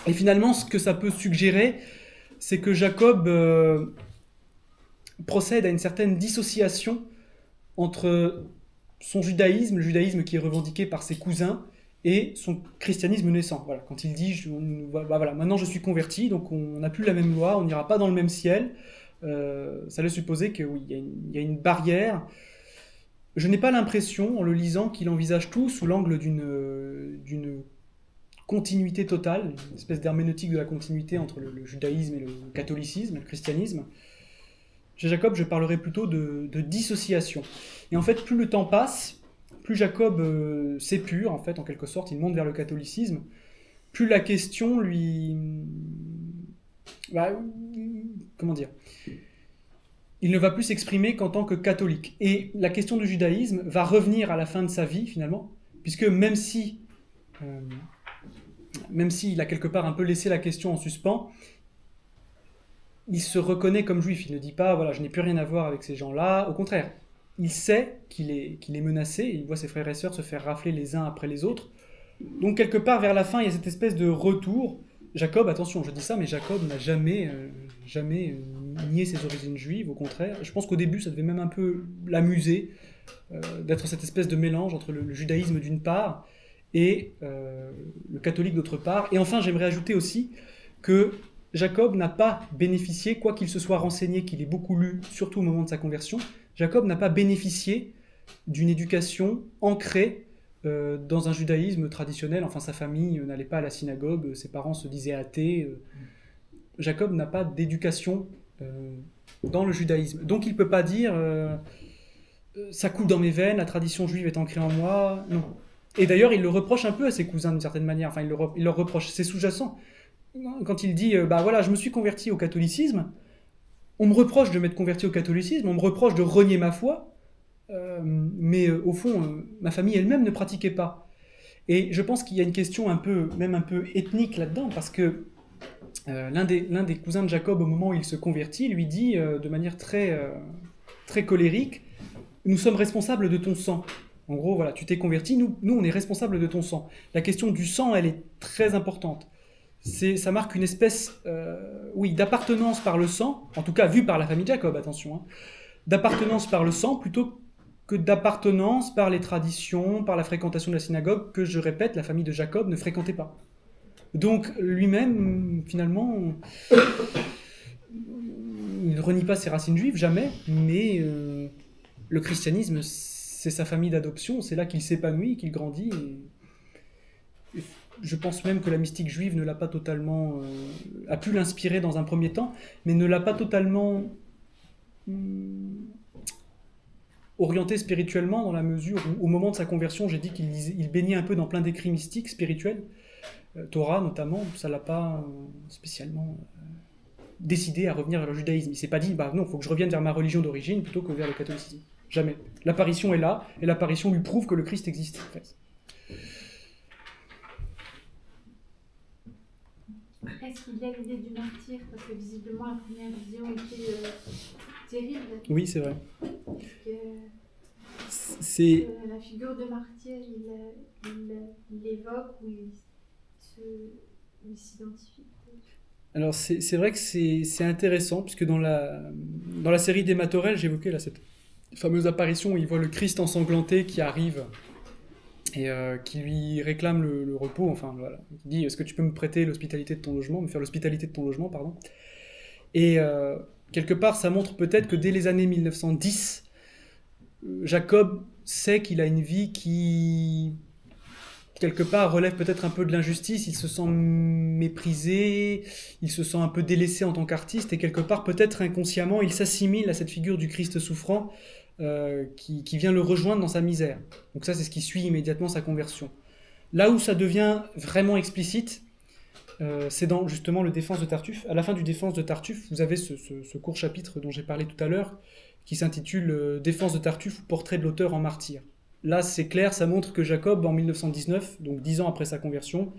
Et finalement, ce que ça peut suggérer, c'est que Jacob procède à une certaine dissociation entre son judaïsme, le judaïsme qui est revendiqué par ses cousins, et son christianisme naissant. Voilà, quand il dit voilà, maintenant je suis converti, donc on n'a plus la même loi, on n'ira pas dans le même ciel, ça laisse supposer que oui, il y a une barrière. Je n'ai pas l'impression, en le lisant, qu'il envisage tout sous l'angle d'une continuité totale, une espèce d'herméneutique de la continuité entre le judaïsme et le catholicisme, le christianisme. Chez Jacob, je parlerai plutôt de dissociation. Et en fait, plus le temps passe, plus Jacob s'épure, en fait, en quelque sorte, il monte vers le catholicisme, plus la question lui... comment dire ? Il ne va plus s'exprimer qu'en tant que catholique. Et la question du judaïsme va revenir à la fin de sa vie, finalement, puisque même s'il a quelque part un peu laissé la question en suspens, il se reconnaît comme juif. Il ne dit pas, voilà, je n'ai plus rien à voir avec ces gens-là. Au contraire, il sait qu'il est menacé, et il voit ses frères et sœurs se faire rafler les uns après les autres. Donc quelque part, vers la fin, il y a cette espèce de retour. Jacob, attention, je dis ça, mais Jacob n'a jamais nié ses origines juives, au contraire. Je pense qu'au début, ça devait même un peu l'amuser, d'être cette espèce de mélange entre le judaïsme d'une part et le catholique d'autre part. Et enfin, j'aimerais ajouter aussi que Jacob n'a pas bénéficié, quoi qu'il se soit renseigné, qu'il ait beaucoup lu, surtout au moment de sa conversion, Jacob n'a pas bénéficié d'une éducation ancrée dans un judaïsme traditionnel. Enfin, sa famille n'allait pas à la synagogue, ses parents se disaient athées. Jacob n'a pas d'éducation dans le judaïsme. Donc il ne peut pas dire ça coule dans mes veines, la tradition juive est ancrée en moi. Non. Et d'ailleurs, il le reproche un peu à ses cousins d'une certaine manière. Enfin, il leur reproche, c'est sous-jacent. Quand il dit bah voilà, je me suis converti au catholicisme, on me reproche de m'être converti au catholicisme, on me reproche de renier ma foi, mais au fond, ma famille elle-même ne pratiquait pas. Et je pense qu'il y a une question même un peu ethnique là-dedans, parce que l'un des cousins de Jacob, au moment où il se convertit, lui dit de manière très, très colérique, nous sommes responsables de ton sang. En gros, voilà, tu t'es converti, nous on est responsables de ton sang. La question du sang, elle est très importante. Ça marque une espèce d'appartenance par le sang, en tout cas vu par la famille Jacob, attention, hein, d'appartenance par le sang plutôt que d'appartenance par les traditions, par la fréquentation de la synagogue, que je répète, la famille de Jacob ne fréquentait pas. Donc lui-même, finalement, il ne renie pas ses racines juives, jamais, mais le christianisme, c'est sa famille d'adoption, c'est là qu'il s'épanouit, qu'il grandit. Et je pense même que la mystique juive ne l'a pas totalement... a pu l'inspirer dans un premier temps, mais ne l'a pas totalement orienté spirituellement, dans la mesure où, au moment de sa conversion, j'ai dit qu'il baignait un peu dans plein d'écrits mystiques, spirituels, Torah notamment, ça ne l'a pas spécialement décidé à revenir vers le judaïsme. Il ne s'est pas dit, bah non, il faut que je revienne vers ma religion d'origine plutôt que vers le catholicisme. Jamais. L'apparition est là, et l'apparition lui prouve que le Christ existe, en fait. Est-ce qu'il y a l'idée du martyr? Parce que visiblement la première vision était terrible. Oui, c'est vrai. C'est la figure de martyr, il l'évoque ou il s'identifie. Alors c'est vrai que c'est intéressant, puisque dans la série des Matorel, j'évoquais là, cette fameuse apparition où il voit le Christ ensanglanté qui arrive et qui lui réclame le repos, enfin voilà, il dit est-ce que tu peux me prêter l'hospitalité de ton logement, me faire l'hospitalité de ton logement, pardon. Et quelque part ça montre peut-être que dès les années 1910, Jacob sait qu'il a une vie qui quelque part, relève peut-être un peu de l'injustice. Il se sent méprisé, il se sent un peu délaissé en tant qu'artiste, et quelque part, peut-être inconsciemment, il s'assimile à cette figure du Christ souffrant qui vient le rejoindre dans sa misère. Donc ça, c'est ce qui suit immédiatement sa conversion. Là où ça devient vraiment explicite, c'est dans justement le Défense de Tartuffe. À la fin du Défense de Tartuffe, vous avez ce court chapitre dont j'ai parlé tout à l'heure, qui s'intitule Défense de Tartuffe ou portrait de l'auteur en martyr. Là, c'est clair, ça montre que Jacob, en 1919, donc 10 ans après sa conversion,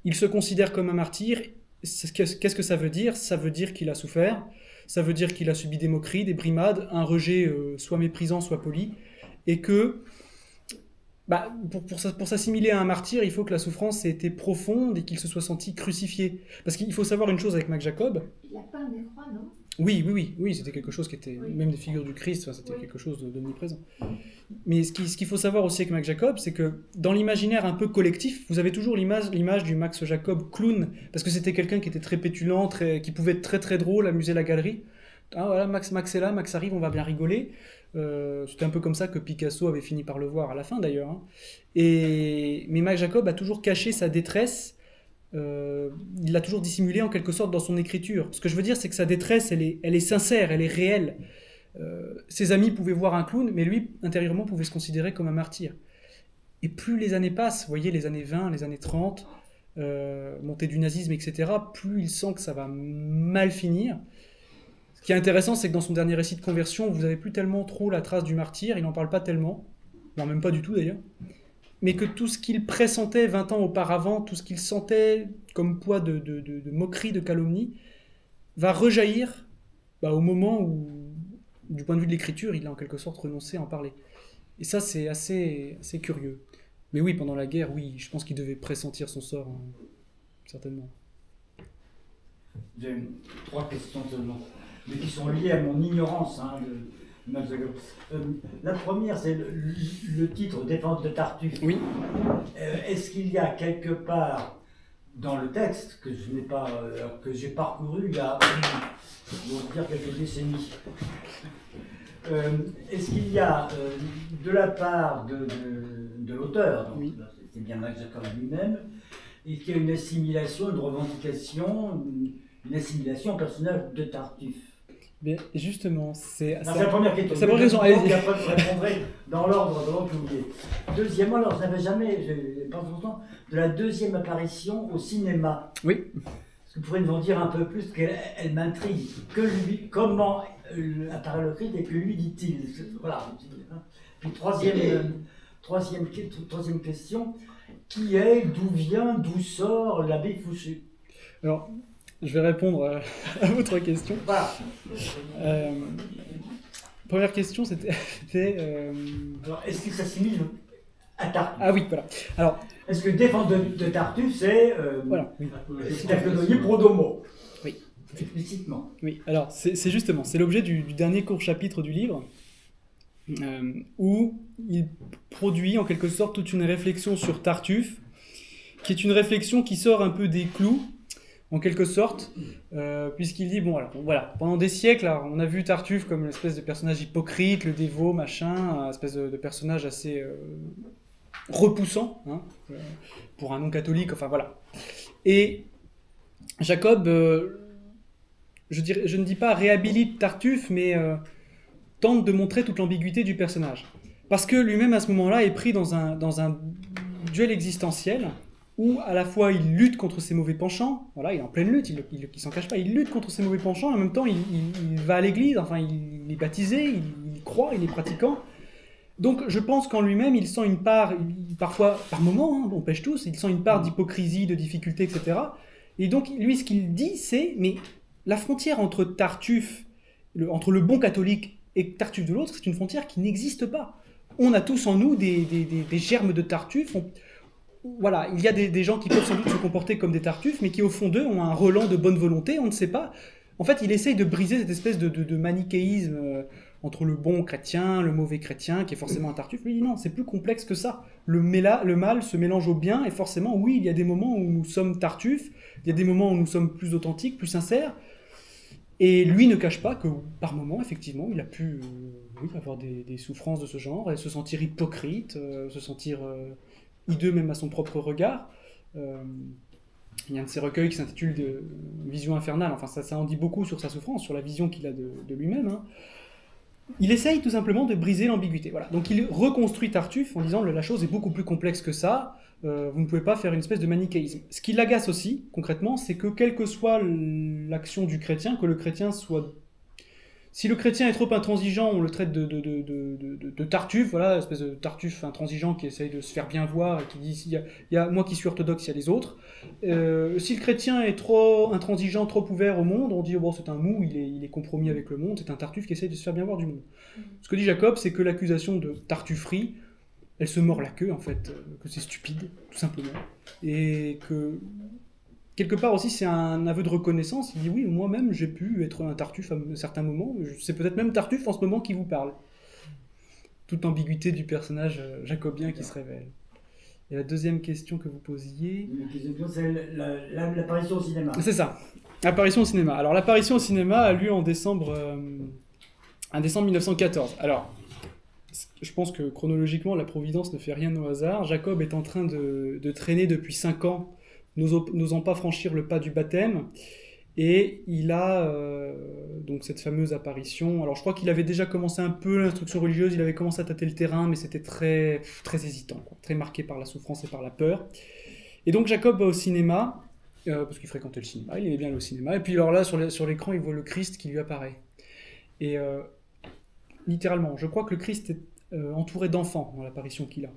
il se considère comme un martyr. Qu'est-ce que ça veut dire ? Ça veut dire qu'il a souffert, ça veut dire qu'il a subi des moqueries, des brimades, un rejet soit méprisant, soit poli, et que pour s'assimiler à un martyr, il faut que la souffrance ait été profonde et qu'il se soit senti crucifié. Parce qu'il faut savoir une chose avec Mac Jacob. Il a peint des croix, non ? Oui, c'était quelque chose qui était, même des figures du Christ, c'était quelque chose d'omniprésent. Mais ce qu'il faut savoir aussi avec Mac Jacob, c'est que dans l'imaginaire un peu collectif, vous avez toujours l'image du Max Jacob clown, parce que c'était quelqu'un qui était très pétulant, qui pouvait être très très drôle, amuser la galerie. Ah voilà, Max est là, Max arrive, on va bien rigoler. C'était un peu comme ça que Picasso avait fini par le voir à la fin d'ailleurs. Hein. Mais Mac Jacob a toujours caché sa détresse. Il l'a toujours dissimulé en quelque sorte dans son écriture. Ce que je veux dire, c'est que sa détresse, elle est sincère, elle est réelle. Ses amis pouvaient voir un clown, mais lui, intérieurement, pouvait se considérer comme un martyr. Et plus les années passent, vous voyez, les années 20, les années 30, montée du nazisme, etc., plus il sent que ça va mal finir. Ce qui est intéressant, c'est que dans son dernier récit de conversion, vous n'avez plus tellement trop la trace du martyr, il n'en parle pas tellement, non, même pas du tout d'ailleurs, mais que tout ce qu'il pressentait 20 ans auparavant, tout ce qu'il sentait comme poids de moquerie, de calomnie, va rejaillir au moment où, du point de vue de l'écriture, il a en quelque sorte renoncé à en parler. Et ça, c'est assez curieux. Mais oui, pendant la guerre, oui, je pense qu'il devait pressentir son sort, hein, certainement. J'ai 3 questions seulement, mais qui sont liées à mon ignorance de Max Jacob. La première, c'est le titre Défense de Tartuffe. Oui. Est-ce qu'il y a quelque part dans le texte que je n'ai pas, que j'ai parcouru il y a, on va dire, quelques décennies, est-ce qu'il y a de la part de l'auteur, donc c'est bien Max Jacob lui-même, et qu'il y a une assimilation, une revendication, une assimilation au personnage de Tartuffe? Mais justement, c'est la première question. C'est bonne raison. Allez-y. Et après, je répondrai dans l'ordre que vous voulez. Deuxièmement, alors, je n'avais jamais, j'ai pas longtemps, de la deuxième apparition au cinéma. Oui. Est-ce que vous pourriez nous en dire un peu plus, parce qu'elle m'intrigue. Comment apparaît le Christ et que lui dit-il? Voilà. Puis troisième question, qui est, d'où vient, d'où sort l'abbé Fouché? Alors, je vais répondre à votre question. Voilà. Première question, c'était... Alors, est-ce qu'il s'assimile à Tartuffe? Ah oui, voilà. Alors, est-ce que Défense de Tartuffe, c'est voilà, oui. Staphylococcus prodomo? Oui. Explicitement. Oui, alors c'est justement, c'est l'objet du dernier court chapitre du livre, où il produit en quelque sorte toute une réflexion sur Tartuffe, qui est une réflexion qui sort un peu des clous, en quelque sorte, puisqu'il dit, bon, alors, voilà, pendant des siècles, alors, on a vu Tartuffe comme une espèce de personnage hypocrite, le dévot, machin, une espèce de personnage assez repoussant, hein, pour un non-catholique, enfin voilà. Et Jacob, je ne dis pas réhabilite Tartuffe, mais tente de montrer toute l'ambiguïté du personnage. Parce que lui-même, à ce moment-là, est pris dans un duel existentiel, où à la fois il lutte contre ses mauvais penchants, voilà, il est en pleine lutte, il s'en cache pas, il lutte contre ses mauvais penchants, et en même temps il va à l'église, enfin il est baptisé, il croit, il est pratiquant. Donc je pense qu'en lui-même il sent une part, parfois par moments, hein, on pêche tous, il sent une part d'hypocrisie, de difficulté, etc. Et donc lui ce qu'il dit c'est, mais la frontière entre Tartuffe, entre le bon catholique et Tartuffe de l'autre, c'est une frontière qui n'existe pas. On a tous en nous des germes de Tartuffe. Voilà, il y a des gens qui peuvent sans doute se comporter comme des Tartuffes, mais qui au fond d'eux ont un relent de bonne volonté, on ne sait pas. En fait, il essaye de briser cette espèce de manichéisme entre le bon chrétien, le mauvais chrétien, qui est forcément un Tartuffe. Lui, il dit non, c'est plus complexe que ça. Le mal se mélange au bien, et forcément, oui, il y a des moments où nous sommes Tartuffes, il y a des moments où nous sommes plus authentiques, plus sincères, et lui ne cache pas que, par moments, effectivement, il a pu avoir des souffrances de ce genre, et se sentir hypocrite, se sentir... hideux même à son propre regard. Il y a un de ses recueils qui s'intitule Vision infernale, enfin ça en dit beaucoup sur sa souffrance, sur la vision qu'il a de lui-même. Hein. Il essaye tout simplement de briser l'ambiguïté. Voilà. Donc il reconstruit Tartuffe en disant la chose est beaucoup plus complexe que ça, vous ne pouvez pas faire une espèce de manichéisme. Ce qui l'agace aussi, concrètement, c'est que quelle que soit l'action du chrétien, que le chrétien soit... Si le chrétien est trop intransigeant, on le traite de Tartuffe, voilà, espèce de Tartuffe intransigeant qui essaye de se faire bien voir et qui dit il y a moi qui suis orthodoxe, il y a les autres. Si le chrétien est trop intransigeant, trop ouvert au monde, on dit bon c'est un mou, il est compromis avec le monde, c'est un Tartuffe qui essaye de se faire bien voir du monde. Ce que dit Jacob, c'est que l'accusation de tartufferie, elle se mord la queue en fait, que c'est stupide, tout simplement, et que quelque part aussi, c'est un aveu de reconnaissance. Il dit oui, moi-même, j'ai pu être un Tartuffe à certains moments. C'est peut-être même Tartuffe en ce moment qui vous parle. Toute ambiguïté du personnage jacobien qui se révèle. Et la deuxième question que vous posiez... C'est l'apparition au cinéma. C'est ça, apparition au cinéma. Alors l'apparition au cinéma a lieu en décembre 1914. Alors, je pense que chronologiquement, la Providence ne fait rien au hasard. Jacob est en train de traîner depuis 5 ans, n'osant pas franchir le pas du baptême, et il a donc cette fameuse apparition. Alors je crois qu'il avait déjà commencé un peu l'instruction religieuse, il avait commencé à tâter le terrain, mais c'était très, très hésitant, quoi, très marqué par la souffrance et par la peur. Et donc Jacob va au cinéma, parce qu'il fréquentait le cinéma, il aimait bien aller au cinéma, et puis alors là, sur l'écran, il voit le Christ qui lui apparaît. Et littéralement, je crois que le Christ est entouré d'enfants dans l'apparition qu'il a.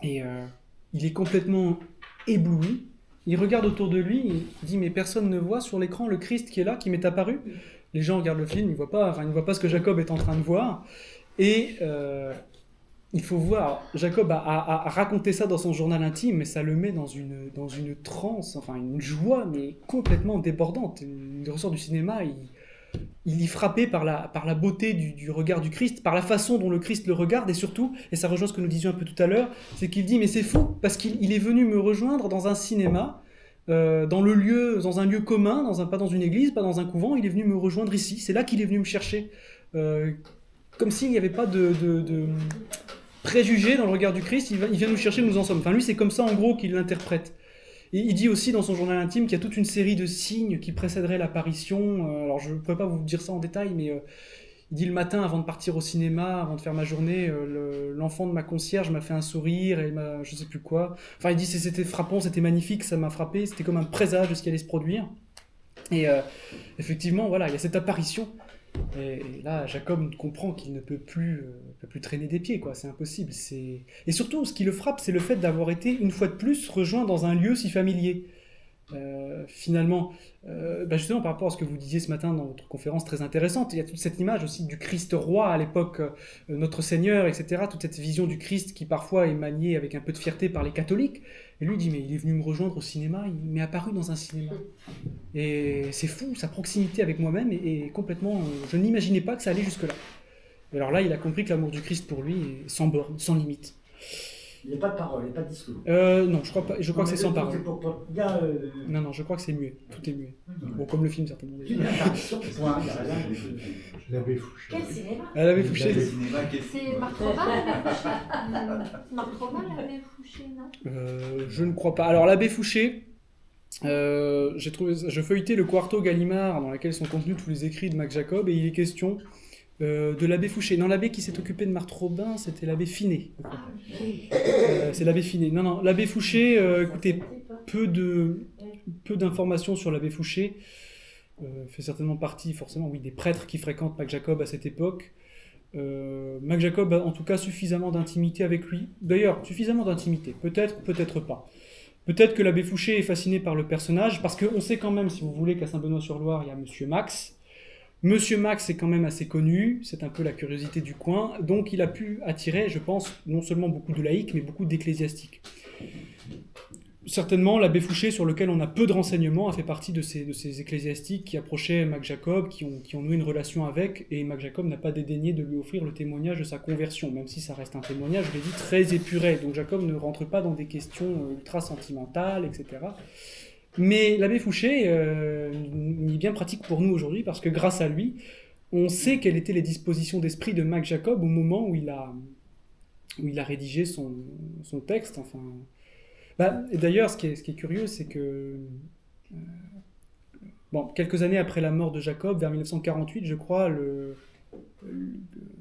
Et il est complètement ébloui, il regarde autour de lui, il dit mais personne ne voit sur l'écran le Christ qui est là, qui m'est apparu. Les gens regardent le film, ils ne voient pas ce que Jacob est en train de voir, et il faut voir, Jacob a raconté ça dans son journal intime, mais ça le met dans une transe, enfin une joie mais complètement débordante. Il ressort du cinéma, il est frappé par la beauté du regard du Christ, par la façon dont le Christ le regarde, et surtout, et ça rejoint ce que nous disions un peu tout à l'heure, c'est qu'il dit mais c'est fou, parce qu'il est venu me rejoindre dans un cinéma, dans un lieu commun, pas dans une église, pas dans un couvent, il est venu me rejoindre ici, c'est là qu'il est venu me chercher, comme s'il n'y avait pas de préjugés dans le regard du Christ, il vient nous chercher, nous en sommes. Enfin lui c'est comme ça en gros qu'il l'interprète. Et il dit aussi dans son journal intime qu'il y a toute une série de signes qui précéderaient l'apparition. Alors je ne pourrais pas vous dire ça en détail, mais il dit le matin avant de partir au cinéma, avant de faire ma journée, l'enfant de ma concierge m'a fait un sourire et je ne sais plus quoi. Enfin il dit c'était frappant, c'était magnifique, ça m'a frappé, c'était comme un présage de ce qui allait se produire. Et effectivement, voilà, il y a cette apparition. Et là, Jacob comprend qu'il ne peut plus traîner des pieds, quoi. C'est impossible. Et surtout, ce qui le frappe, c'est le fait d'avoir été, une fois de plus, rejoint dans un lieu si familier. Finalement, justement, par rapport à ce que vous disiez ce matin dans votre conférence très intéressante, il y a toute cette image aussi du Christ roi à l'époque, notre Seigneur, etc. Toute cette vision du Christ qui parfois est maniée avec un peu de fierté par les catholiques. Et lui dit, mais il est venu me rejoindre au cinéma, il m'est apparu dans un cinéma. Et c'est fou, sa proximité avec moi-même est complètement... je n'imaginais pas que ça allait jusque-là. Et alors là, il a compris que l'amour du Christ pour lui est sans borne, sans limite. Il n'y a pas de parole, il n'y a pas de discours. Non, je crois pas. Je crois que c'est sans parole. Non, je crois que c'est muet. Tout est muet. Bon, comme le film certainement. L'abbé Fouché. Quel cinéma? L'abbé Fouché. C'est Marc Robin, l'abbé Fouché. Marc Robin, l'abbé Fouché, non? Je ne crois pas. Alors l'abbé Fouché, je feuilletais le Quarto Gallimard dans lequel sont contenus tous les écrits de Max Jacob et il est question de l'abbé Fouché. Non, l'abbé qui s'est occupé de Marthe Robin, c'était l'abbé Finet. C'est l'abbé Finet. Non, l'abbé Fouché, écoutez, peu d'informations sur l'abbé Fouché. Fait certainement partie, forcément, oui, des prêtres qui fréquentent Mac Jacob à cette époque. Mac Jacob a en tout cas suffisamment d'intimité avec lui. D'ailleurs, suffisamment d'intimité. Peut-être, peut-être pas. Peut-être que l'abbé Fouché est fasciné par le personnage, parce qu'on sait quand même, si vous voulez, qu'à Saint-Benoît-sur-Loire, il y a Monsieur Max. Monsieur Max est quand même assez connu, c'est un peu la curiosité du coin, donc il a pu attirer, je pense, non seulement beaucoup de laïcs, mais beaucoup d'ecclésiastiques. Certainement, l'abbé Fouché, sur lequel on a peu de renseignements, a fait partie de ces ecclésiastiques qui approchaient Mac Jacob, qui ont noué une relation avec, et Mac Jacob n'a pas dédaigné de lui offrir le témoignage de sa conversion, même si ça reste un témoignage, je l'ai dit, très épuré. Donc Jacob ne rentre pas dans des questions ultra sentimentales, etc. Mais l'abbé Fouché est bien pratique pour nous aujourd'hui, parce que grâce à lui, on sait quelles étaient les dispositions d'esprit de Mac Jacob au moment où il a où il a rédigé son texte. Enfin, et d'ailleurs, ce qui est curieux, c'est que quelques années après la mort de Jacob, vers 1948, je crois, le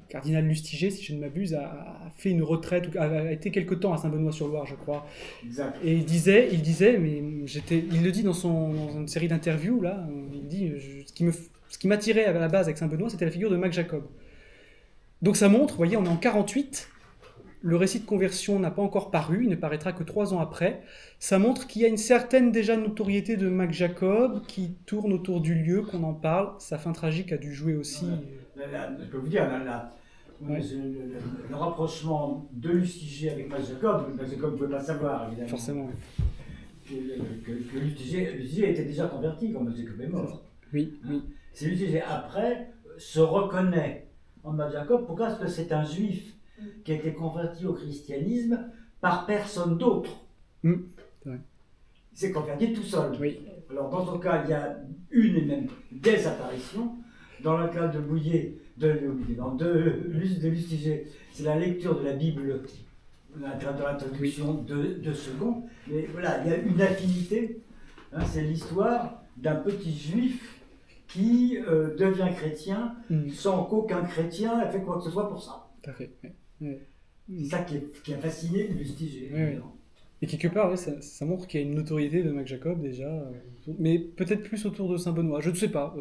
cardinal Lustiger, si je ne m'abuse, a fait une retraite, a été quelque temps à Saint-Benoît-sur-Loire, je crois. Exact. Et il disait, mais il le dit dans une série d'interviews, là, il dit, ce qui m'attirait à la base avec Saint-Benoît, c'était la figure de Mac Jacob. Donc ça montre, vous voyez, on est en 48, le récit de conversion n'a pas encore paru, il ne paraîtra que 3 ans après. Ça montre qu'il y a une certaine déjà notoriété de Mac Jacob qui tourne autour du lieu, qu'on en parle. Sa fin tragique a dû jouer aussi. Je peux vous dire, le rapprochement de Lustiger avec Mac Jacob, Mac Jacob ne pouvait pas savoir, évidemment. Forcément. Que Lustiger était déjà converti quand Mac Jacob est mort. Oui. C'est Lustiger, après, se reconnaît en Mac Jacob. Pourquoi? Parce que c'est un juif qui a été converti au christianisme par personne d'autre. C'est vrai. Il s'est converti tout seul. Oui. Alors dans son cas, il y a une et même des apparitions. Dans le cas de Bouillet, de Lustiger, c'est la lecture de la Bible, de l'introduction de second. Mais voilà, il y a une affinité. C'est l'histoire d'un petit juif qui devient chrétien sans qu'aucun chrétien ait fait quoi que ce soit pour ça. Tout à fait. C'est ça qui a fasciné Lustiger. Oui. Et quelque part, ça montre qu'il y a une notoriété de Mac Jacob déjà, mais peut-être plus autour de Saint-Benoît, je ne sais pas.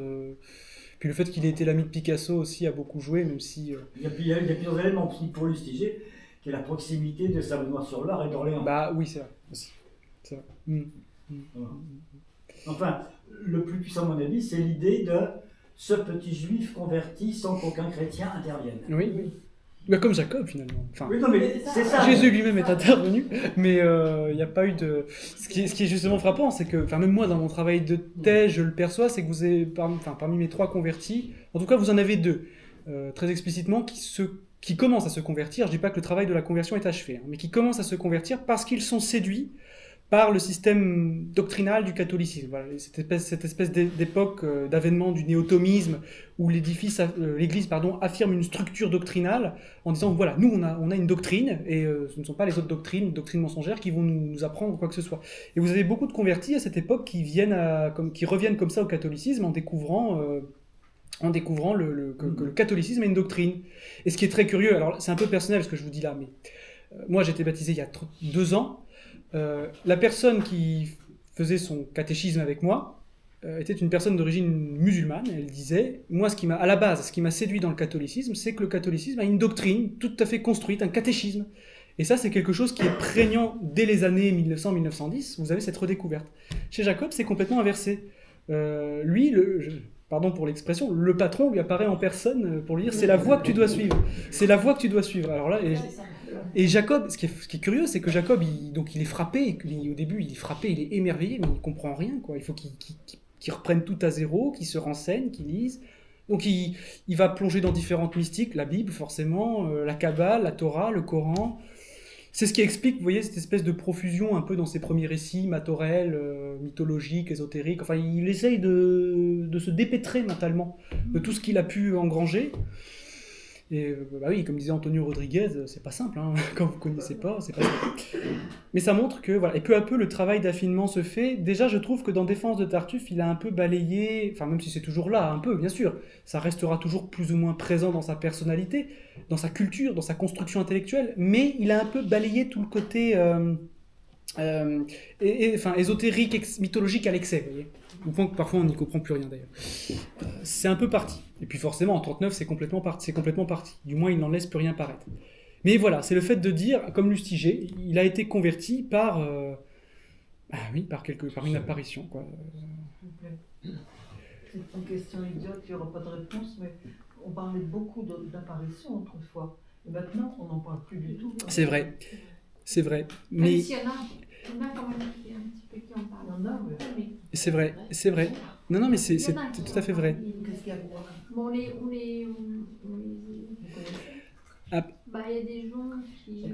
Puis le fait qu'il ait été l'ami de Picasso aussi a beaucoup joué, même si... Il y a plusieurs éléments pour Lustiger, qui est la proximité de Saint-Benoît-sur-Loire et d'Orléans. Oui, c'est vrai, aussi. C'est vrai. Voilà. Enfin, le plus puissant, à mon avis, c'est l'idée de ce petit juif converti sans qu'aucun chrétien intervienne. Oui. Comme Jacob, finalement. Enfin, oui, non, mais c'est ça. Jésus lui-même est intervenu, mais il n'y a pas eu de... Ce qui est justement frappant, c'est que, même moi, dans mon travail de thèse, je le perçois, c'est que vous avez, parmi mes 3 convertis, en tout cas, vous en avez 2, très explicitement, qui commencent à se convertir. Je ne dis pas que le travail de la conversion est achevé, mais qui commencent à se convertir parce qu'ils sont séduits par le système doctrinal du catholicisme. Voilà, cette espèce d'époque d'avènement du néotomisme où l'Église affirme une structure doctrinale en disant voilà, nous on a une doctrine et ce ne sont pas les autres doctrines mensongères qui vont nous apprendre quoi que ce soit. Et vous avez beaucoup de convertis à cette époque qui reviennent comme ça au catholicisme en découvrant que le catholicisme est une doctrine. Et ce qui est très curieux, alors c'est un peu personnel ce que je vous dis là, mais moi j'ai été baptisé il y a 2 ans. La personne qui faisait son catéchisme avec moi était une personne d'origine musulmane. Elle disait, moi, à la base, ce qui m'a séduit dans le catholicisme, c'est que le catholicisme a une doctrine tout à fait construite, un catéchisme. Et ça, c'est quelque chose qui est prégnant dès les années 1900-1910. Vous avez cette redécouverte. Chez Jacob, c'est complètement inversé. Lui, pardon pour l'expression, le patron lui apparaît en personne pour lui dire, c'est la voie que tu dois suivre. C'est la voie que tu dois suivre. Alors là... Et Jacob, ce qui est curieux, c'est que Jacob, il est frappé, au début, il est frappé, il est émerveillé, mais il ne comprend rien, quoi. Il faut qu'il reprenne tout à zéro, qu'il se renseigne, qu'il lise. Donc il va plonger dans différentes mystiques, la Bible, forcément, la Kabbale, la Torah, le Coran. C'est ce qui explique, vous voyez, cette espèce de profusion un peu dans ses premiers récits, matériels, mythologiques, ésotériques. Enfin, il essaye de se dépêtrer mentalement de tout ce qu'il a pu engranger. Et oui, comme disait Antonio Rodriguez, c'est pas simple, quand vous connaissez pas, c'est pas simple. Mais ça montre que, voilà, et peu à peu, le travail d'affinement se fait. Déjà, je trouve que dans Défense de Tartuffe, il a un peu balayé, même si c'est toujours là, un peu, bien sûr, ça restera toujours plus ou moins présent dans sa personnalité, dans sa culture, dans sa construction intellectuelle, mais il a un peu balayé tout le côté ésotérique, mythologique à l'excès, vous voyez. Au point que parfois on n'y comprend plus rien d'ailleurs. C'est un peu parti. Et puis forcément en 39 c'est complètement parti. Du moins il n'en laisse plus rien paraître. Mais voilà, c'est le fait de dire, comme Lustiger, il a été converti par une apparition, quoi. C'est une question idiote, il n'y aura pas de réponse, mais on parlait beaucoup d'apparitions autrefois. Et maintenant on n'en parle plus du tout. C'est vrai. Mais il y en a quand même qui un petit peu qui en parlent. Il y en a, mais... C'est vrai. Non, mais c'est tout à fait vrai. Qu'est-ce qu'il y a? Bon, il y a des gens qui...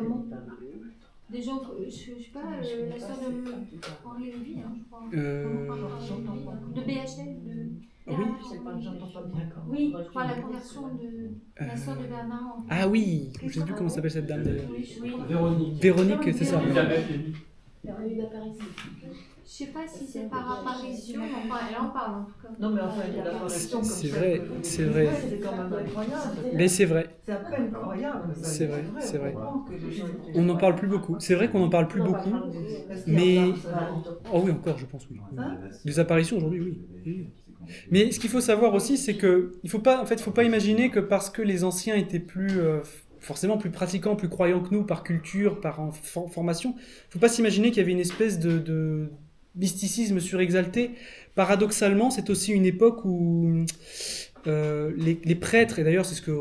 Des gens, je sais pas, la sœur de Henri Lévy, hein, je crois. De BHL, Oui. C'est pas, j'entends pas bien. Oui, je crois la conversion de la sœur de Bernard. Ah oui, je sais plus comment s'appelle cette dame d'ailleurs. Oui. Véronique. Véronique, c'est ça. Je sais pas si c'est par apparition, mais enfin, elle en parle en tout cas. Non, mais enfin, il y a l'apparition comme C'est ça. vrai, c'est vrai. C'est quand même incroyable. Mais c'est vrai, C'est à peine incroyable. ça. C'est vrai, c'est vrai. On comprend que les gens étaient- on n'en parle plus beaucoup. C'est vrai qu'on n'en parle plus beaucoup. Est-ce qu'il y a Mais- un personnage Oh oui, encore, je pense, oui. Hein Des apparitions aujourd'hui, oui. Oui. Mais ce qu'il faut savoir aussi, c'est que il faut pas imaginer que parce que les anciens étaient plus forcément plus pratiquants, plus croyants que nous par culture, par formation, faut pas s'imaginer qu'il y avait une espèce de mysticisme surexalté. Paradoxalement, c'est aussi une époque où les prêtres, et d'ailleurs c'est ce que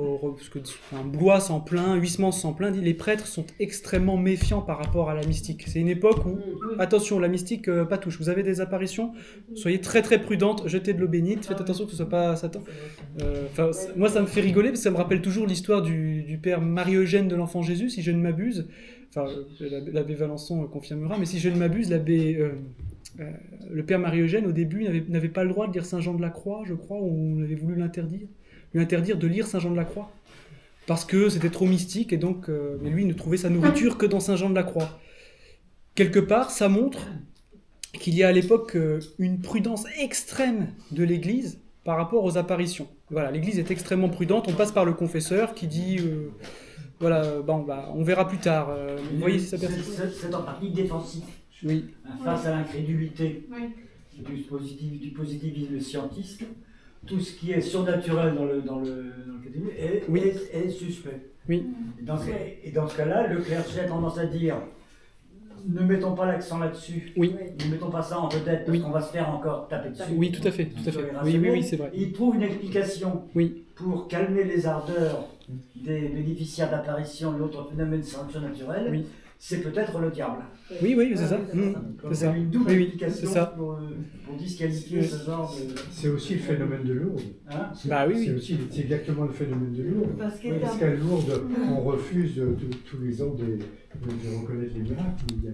Blois s'en plaint, Huysmans s'en plaint, dit les prêtres sont extrêmement méfiants par rapport à la mystique. C'est une époque où, attention, la mystique, pas touche. Vous avez des apparitions, soyez très très prudentes, jetez de l'eau bénite, faites attention que ce soit pas Satan. Moi ça me fait rigoler parce que ça me rappelle toujours l'histoire du père Marie-Eugène de l'Enfant Jésus, si je ne m'abuse. Enfin, l'abbé Valençon confirmera, mais si je ne m'abuse, le père Marie-Eugène, au début, n'avait pas le droit de lire Saint Jean de la Croix, je crois, ou on avait voulu lui interdire de lire Saint Jean de la Croix, parce que c'était trop mystique, et donc, mais lui, il ne trouvait sa nourriture que dans Saint Jean de la Croix. Quelque part, ça montre qu'il y a à l'époque une prudence extrême de l'Église par rapport aux apparitions. Voilà, l'Église est extrêmement prudente, on passe par le confesseur qui dit... on verra plus tard. Vous voyez si ça persiste. C'est en partie défensif. Oui. Face à l'incrédulité Oui. du positivisme scientiste, tout ce qui est surnaturel dans le catégorie est suspect. Oui. Et dans ce cas-là, le clergé a tendance à dire ne mettons pas l'accent là-dessus, Oui. ne mettons pas ça en vedette, parce Oui. qu'on va se faire encore taper dessus. Oui, tout à fait, tout à fait. Oui, c'est vrai. Il trouve une explication Oui. pour calmer les ardeurs des bénéficiaires d'apparition et autres phénomènes de sélection naturelle. Oui. C'est peut-être le diable. Oui, c'est ça. Donc, C'est ça. une double Oui, explication c'est ça. pour disqualifier ce genre de... C'est aussi le phénomène de Lourdes. Hein Bah oui. C'est exactement le phénomène de Lourdes. Parce qu'il y a- Parce qu'à Lourdes, on refuse tous les ans de reconnaître les miracles. Il y a